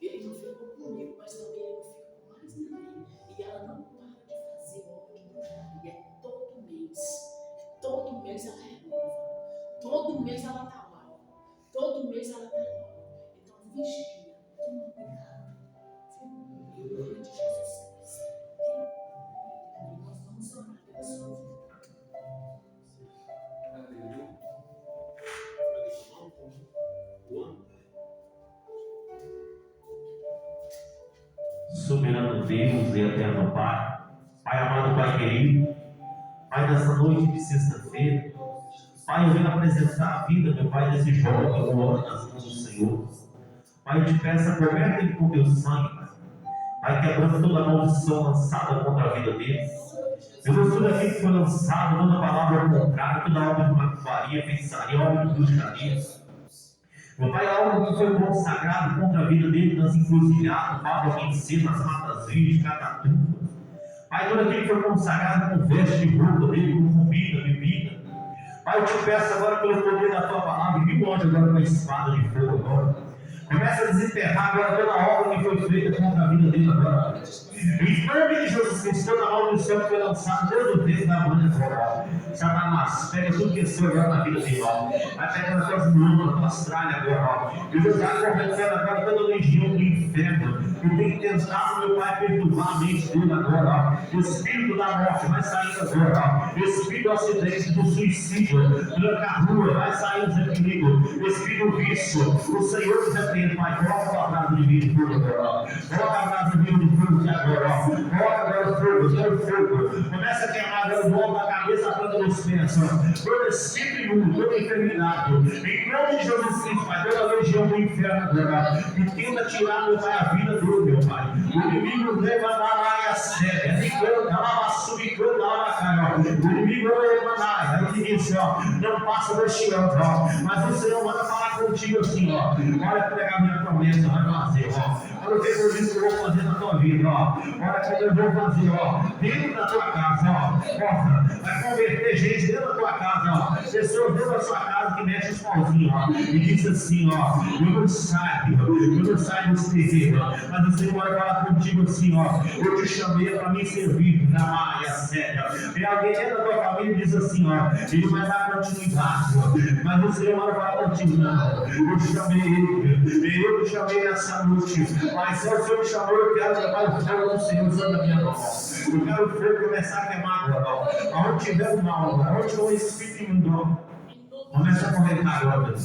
Ele não ficou comigo, mas também ele não fica com mais ninguém. E ela não para de fazer obra de bruxaria. É todo mês. Todo mês ela renova. Todo mês ela está lá. Todo mês ela está lá. Então vigia, toma cuidado. Em nome de Jesus Cristo. E nós vamos orar pela sua vida. Soberano Deus e eterno Pai, Pai amado, Pai querido, Pai, nessa noite de sexta-feira, Pai, eu venho apresentar a vida, meu Pai, desse jovem que coloca nas mãos do Senhor. Pai, eu te peço, coberta ele com teu sangue, Pai. Pai, quebrando toda a maldição lançada contra a vida dele. Deus, tudo aquilo que foi lançado, toda palavra contrária, toda obra de macumbaria, feitiçaria, obra de bruxaria. Meu Pai, algo que foi consagrado contra a vida dele nas encruzilhadas, vagas em si, nas matas virgens, catatumbas. Pai, tudo aquilo que foi consagrado com veste de roupa dele, com comida, bebida. Pai, eu te peço agora pelo poder da tua palavra, e me longe agora com a espada de fogo agora. Começa a desenterrar agora toda a obra que foi feita contra a vida dele agora. Em nome de Jesus Cristo, toda a obra do céu que foi lançada desde o tempo da manhã agora. Satanás, pega tudo que é seu agora na vida dele, ó. Vai pegar as tuas mãos, as tuas tralhas agora, ó. E Deus está correndo agora toda a legião do inferno. Que tem tentado, meu Pai, perturbar a mente dele agora, ó. O espírito da morte vai saindo agora, ó. O espírito do acidente, do suicídio, do rua, vai saindo do inimigo. O espírito do vício, o Senhor te repreende, Pai. Coloca a brasa de vida de fogo agora, ó. Coloca a brasa de vida de fogo agora, ó. Coloca agora o fogo, todo o fogo. Começa a queimar agora o bolo da cabeça, a planta dos pés, ó. Todo espírito imundo, toda enfermidade. Em nome de Jesus Cristo, Pai, toda a legião do inferno agora. Que tenta tirar, meu Pai, a vida dele, meu Pai. O inimigo leva a lá e a séria. Nicando, a lava, subicando, a lava, O inimigo vai emanar. Aí ele disse, ó, não passa deste ano, ó. Mas o Senhor manda falar contigo assim, ó. Olha pegar minha promessa, vai fazer, ó. Olha o que eu disse que eu vou fazer na tua vida, ó. Olha o que eu vou fazer, ó. Dentro da tua casa, ó. Vai converter gente dentro da tua casa, ó. Pessoas dentro da sua casa que mexem os pauzinhos, ó. E diz assim, ó. Eu não saio desse terreno. Mas o Senhor vai falar contigo assim, ó. Eu te chamei para me servir na Maia Séria. Tem alguém dentro da tua família e diz assim, ó. Ele vai dar continuidade, ó. Mas o Senhor vai falar contigo, não. Eu te chamei ele. Eu te chamei nessa noite. Mas se o Senhor me chamou, eu quero levar o fogo do Senhor sobre a minha mão. Eu quero o fogo começar a queimar agora. Aonde tiver o mal, aonde o Espírito imundo, começa a comentar agora.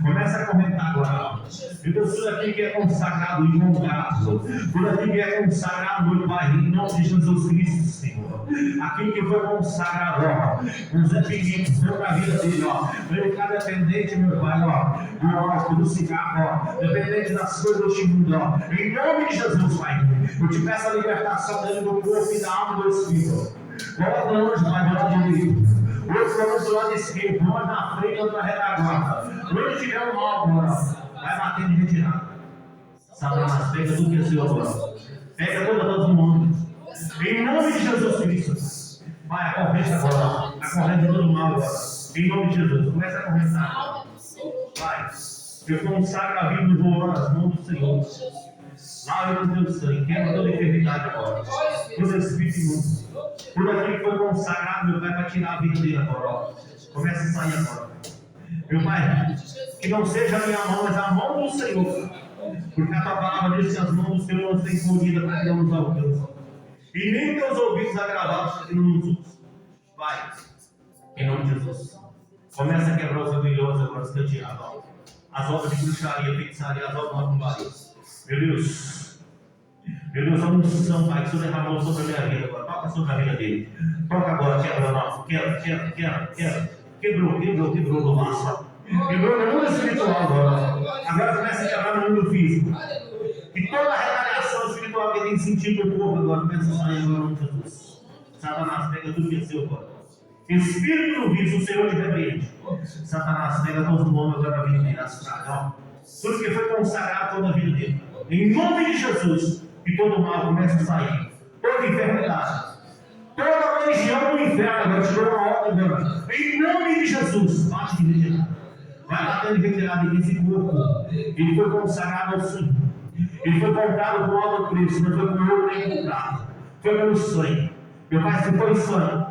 Começa a comentar agora. E Deus, tudo aquilo que é consagrado e honrado, tudo aquilo que é consagrado, meu Pai, em nome de Jesus Cristo, Senhor. Aquilo que foi consagrado, ó, os dependentes sobre a vida dele, ó. Ele está dependente, meu Pai, ó, do álcool, do cigarro, ó, dependente das coisas deste mundo, ó. Em nome de Jesus, Pai, eu te peço a libertação dele do corpo e da alma e do espírito. Coloca o anjo do lado direito. Outro anjo do lado esquerdo, um na frente, outro na retaguarda. Onde tiver um mal agora, vai bater de retirada. Satanás, pega tudo que é seu agora. Pega todo mundo. Em nome de Jesus Cristo. Vai, acorrente agora. Acorrente todo mal agora. Em nome de Jesus. Começa a acorrentar. Vai. Eu consagro a vida do voo nas mãos do Senhor. Lave com teu sangue. Quebra toda enfermidade agora. Todo espírito imundo. Tudo aquilo que foi consagrado, meu Pai, para tirar a vida dele agora. Começa a sair agora. Meu Pai, que não seja a minha mão, mas a mão do Senhor. Porque a tua palavra diz que as mãos do Senhor não têm escondida para que não nos alcance. E nem teus ouvidos agravados para que não nos ouça. Vai, em nome de Jesus. Começa a quebrar os aguilhões agora, os canteados. As obras de bruxaria, feitiçaria, as obras de macumbaria. Meu Deus, a unção, Pai, que o Senhor derramou sobre a minha vida agora. Toca sobre a vida dele. Toca agora, quebra nosso. Quebra. Quebrou do laço. Quebrou no mundo espiritual agora. Agora começa a quebrar no mundo físico. E toda a retaliação espiritual que tem sentido no corpo agora começa a sair agora no nome de Jesus. Satanás, pega tudo que é seu agora. Espírito do vício, o Senhor te repreende. Satanás, pega todos os nomes agora na vida dele. Tudo que foi consagrado toda a vida dele. Em nome de Jesus, que todo mal começa a sair. Toda enfermidade. Toda a legião do inferno agora te dou uma ordem agora. Em nome de Jesus, bate de retirada. Vai batendo de retirada desse corpo. Ele foi consagrado ao Senhor. Ele foi comprado com alto preço, não foi com ouro nem com prata. Foi pelo sangue. Meu Pai, se foi sangue.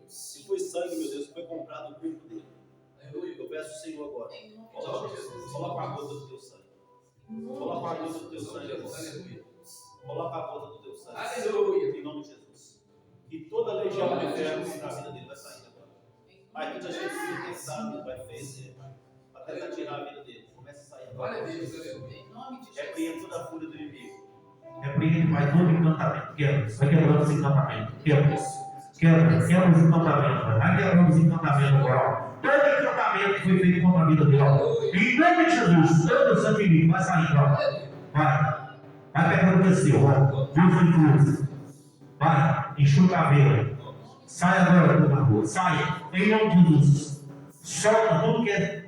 Se foi sangue, meu Deus, foi comprado o corpo dele. Eu peço ao Senhor agora. Coloca a gota do teu sangue. Coloca a gota do teu sangue agora. Coloca a gota do teu sangue. Aleluia. Em nome de Jesus. E toda a legião do inferno na vida dele vai sair agora. Pai, muita gente se pensado, vai fez para tentar tirar a vida dele. Começa a sair agora. Glória a Deus, aleluia. Repreende toda a fúria do inimigo. Repreende, Pai, todo encantamento. Vai quebrando os encantamentos. Quebra os encantamentos. Vai quebrando os encantamentos agora. Todo encantamento que foi feito contra a vida dele. Em nome de Jesus, todo o sangue inimigo vai sair agora. Vai pegando o que é seu. Deus foi cruz. Vai, enxuga a veia. Sai agora da rua. Sai. Em nome de Jesus. Solta tudo que é.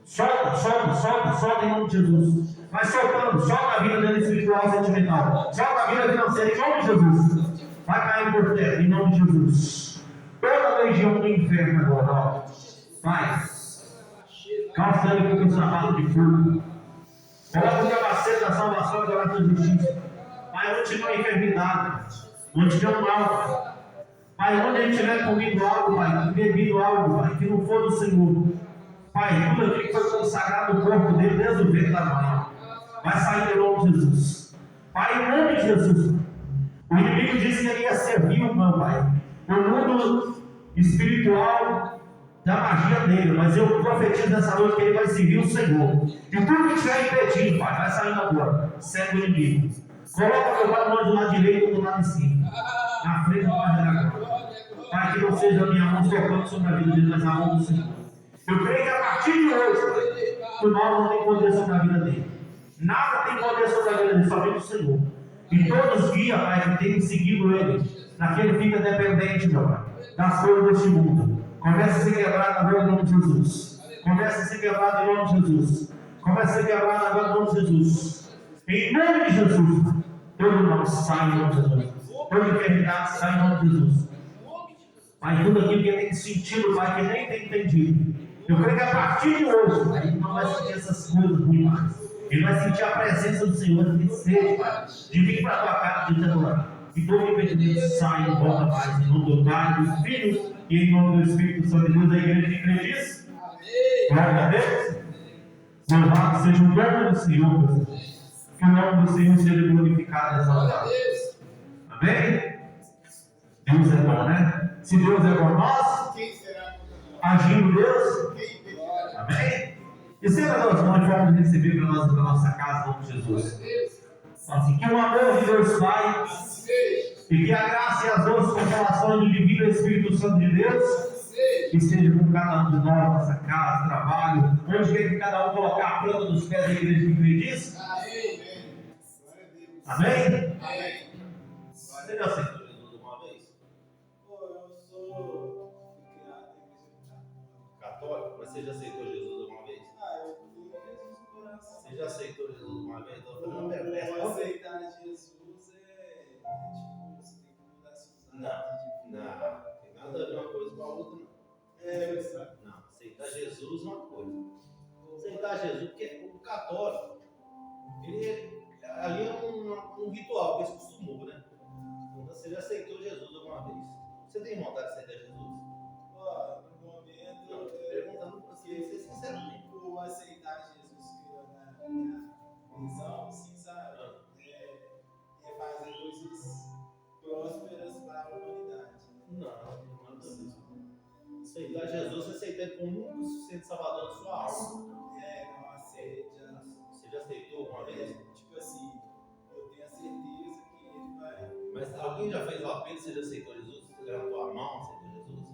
Solta em nome de Jesus. Vai soltando. Solta a vida dele espiritual e sentimental. Solta a vida financeira em nome de Jesus. Vai cair por terra em nome de Jesus. Toda a legião do inferno agora, ó. Vai. Calça ele com o sapato de fogo. Coloca o capacete da salvação e da graça da justiça. Pai, onde tiver enfermidade, onde tiver um mal, Pai, onde ele tiver comido algo, Pai, bebido algo, Pai, que não for do Senhor. Pai, tudo aquilo que foi consagrado no corpo dele, desde o ventre da mãe, vai sair em nome de Jesus. Pai, em nome de Jesus. O inimigo disse que ele ia servir o meu Pai. O mundo espiritual da magia dele, mas eu profetizo nessa noite que ele vai servir o Senhor. E tudo que estiver impedindo, Pai, vai saindo agora. Segue o inimigo. Coloca meu Pai do lado direito e do lado esquerdo. Na frente do Pai da glória. Pai, que não seja a minha mão tocando sobre a vida dele, mas a mão do Senhor. Eu creio que a partir de hoje, o mal não tem poder sobre a vida dele. Nada tem poder sobre a vida dele, somente o Senhor. E todos guiam, Pai, que tem seguido Ele, para que Ele fica dependente, meu Pai, das coisas deste mundo. Comece a ser quebrado agora em nome de Jesus. Comece a ser quebrado em nome de Jesus. Comece a ser quebrado agora em nome de Jesus. Em nome de Jesus. Todo mal sai em nome de Jesus. Toda enfermidade sai em nome de Jesus. Pai, tudo aquilo que tem sentido, Pai, que nem tem entendido. Eu creio que a partir de hoje, Pai, ele não vai sentir essas coisas ruins mais. Ele vai sentir a presença do Senhor, de sede, Pai, de vir para a tua casa de te adorar. E todo impedimento sai e volta mais, em nome do Pai, do Filho e em nome do Espírito Santo de Deus. A igreja que crê nisso. Glória a Deus. Louvado seja o nome do Senhor, Jesus. Que o nome do Senhor seja glorificado e exaltado. Amém? Deus é bom, né? Se Deus é por nós, agindo Deus, amém? E sempre nós vamos receber para nós, para nossa casa, em nome de Jesus. Assim, que o amor de Deus Pai e que a graça e as doces consolações do Divino Espírito Santo de Deus esteja com cada um de nós, nossa casa, trabalho, onde quer que cada um colocar a planta dos pés da igreja que crê nisso. Amém? Você já aceitou Jesus uma vez? Eu sou criado Católico? Mas você já aceitou Jesus uma vez? eu tenho Jesus no coração. Você já aceitou Jesus uma vez? Então, Não aceitar Jesus tipo, você tem que mudar seus Não, hábitos. não. Tem nada a ver uma coisa com a outra, não. Não, aceitar Jesus é uma coisa. Aceitar Jesus, porque o católico, ali é um ritual que eles costumam, né? Então, você já aceitou Jesus alguma vez? Você tem vontade de aceitar Jesus? No momento, Não, perguntando para você, ser sinceramente. por aceitar Jesus que na minha visão, sim, sabe? É fazer coisas prósperas para a humanidade. Não, nada disso. Aceitar Jesus, você aceita Ele como único suficiente salvador da sua alma. Não aceita. Você já aceitou uma vez? Tipo assim, eu tenho a certeza que ele vai. Mas alguém já fez o apelo, você já aceitou Jesus? Você levantou a mão, aceitou Jesus?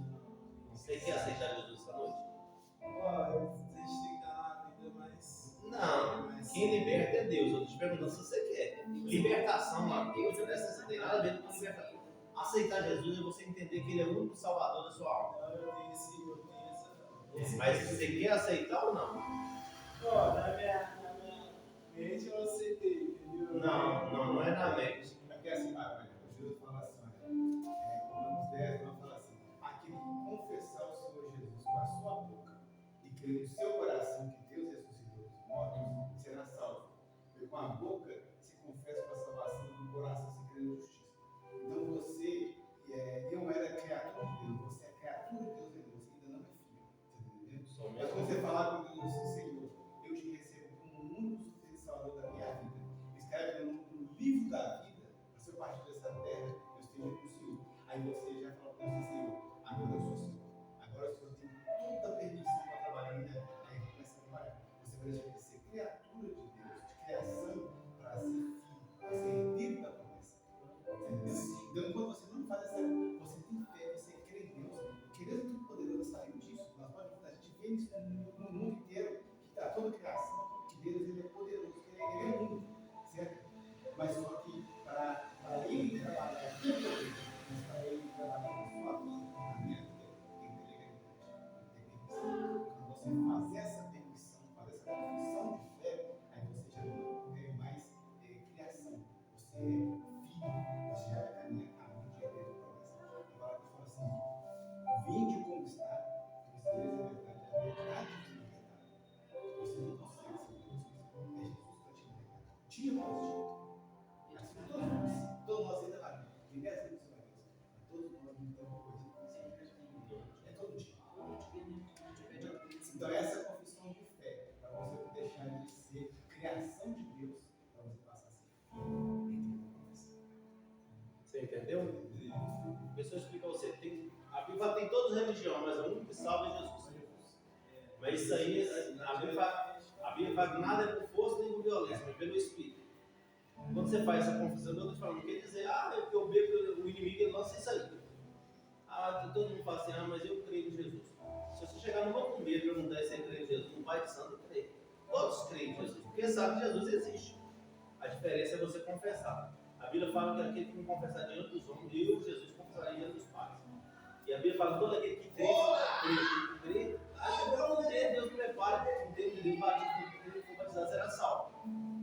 Você quer aceitar Jesus essa noite? A gente tem que estar na vida mais. Não, quem liberta é Deus. Eu estou te perguntando se você quer. Libertação na Deus, nessa não tem nada a ver com libertação. Aceitar Jesus é você entender que Ele é o único salvador da sua alma. Eu tenho essa. Mas você quer aceitar ou não? Na minha mente eu aceitei, entendeu? Não é na mente. É porque assim, o Jesus fala assim, Romanos 10, ela fala assim, aquele que confessar o Senhor Jesus com a sua boca e crer no seu coração que Deus ressuscitou dos mortos, será salvo. Porque com a boca se confessa para a salvação, com o coração se crê na justiça. Então você não era criatura de Deus, você é criatura de Deus, você ainda não é filho. Você entendeu? Mas quando você falar com Deus assim, Senhor, eu te recebo como o único suficiente salvador da minha vida. Escreve no livro da vida, a seu partir dessa terra, eu esteja com o Senhor. Aí você já fala com o Senhor, agora eu sou Senhor. Agora o Senhor tem toda a permissão para trabalhar na minha vida. Aí começa a trabalhar. Você vai deixar de ser criatura de Deus, de criação, para ser filho, para ser herdeiro da promessa. Entendeu? Então, quando você não faz essa, você tem fé, você crê em Deus, que Deus é todo poderoso, saiu disso. A gente vê isso no mundo inteiro, que está toda criação, que Deus ele é poderoso, que ele é único, certo? Mas só que para ele trabalhar aqui, mas para ele trabalhar na sua vida, na minha vida, tem que ter legalidade, tem permissão. Quando você fazer essa permissão, fazer essa confissão de fé, aí você já não é mais criação, você é filho, você já é caminho de herdeiro da promessa. Agora eu falo assim, vinde como está, que você é a verdade te libertará. Você não consegue ser Deus, é Jesus que te libertar. Dia após dia. Assim, todos nós ainda lá, ninguém é assim, todos nós não temos coisa. É todo dia. Então essa é a confissão de fé, para você deixar de ser criação de Deus, para você passar a ser filho. Você entendeu? Deixa eu explicar a você. A Bíblia tem todas as religiões, mas o único que salva é Jesus. Mas isso aí, a Bíblia fala que nada é por força nem por violência, mas pelo Espírito. Quando você faz essa confissão, eu estou te falando, não quer dizer, que eu bebo, o inimigo ele lança isso aí. Todo mundo fala assim, mas eu creio em Jesus. Se você chegar no banco e perguntar se você crê em Jesus, não vai de santo crer. Todos creem em Jesus, porque sabem que Jesus existe. A diferença é você confessar. A Bíblia fala que aquele que não confessar diante dos homens, eu, Jesus, confessarei diante dos pais. E a Bíblia fala que todo aquele que crê, Deus prepara um tempo de Deus para que for batizado será salvo.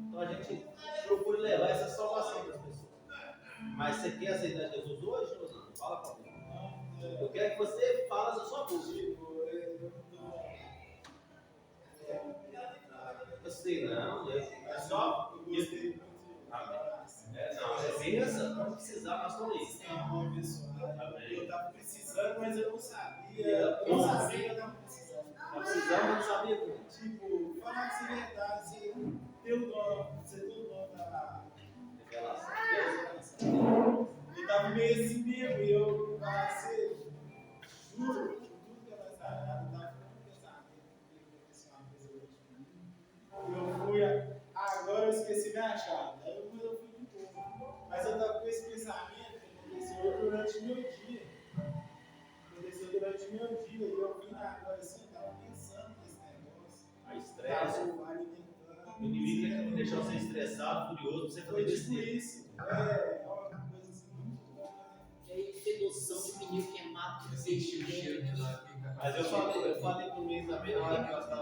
Então a gente procura levar essa salvação para as pessoas. Mas você quer aceitar Jesus hoje ou não? Fala para mim. Eu quero que você fale a sua boca. Eu sei, não. É só. Não, é benção. Não precisar, mas estou aí. Eu estava precisando, mas eu não sabia. Eu não sabia que eu estava precisando. Estava precisando, mas não sabia como. Tipo, falar que é verdade, você tem o dono, você tem o dono da Revelação. eu tava meio assim mesmo, e eu falava assim, juro, tudo que ela sabe, ela tava com um pensamento, eu fui, agora eu esqueci minha chave, aí depois eu fui de novo, mas eu tava com esse pensamento que aconteceu durante o meu dia, e eu vim agora assim, eu tava pensando nesse negócio, A estresse. O inimigo quer deixar você estressado, furioso, você fazer besteira. Isso, uma coisa assim muito boa, né? E aí, sedução de pneu queimado. Eu senti o cheiro de lá. Mas eu falei por mim também, na hora que eu estava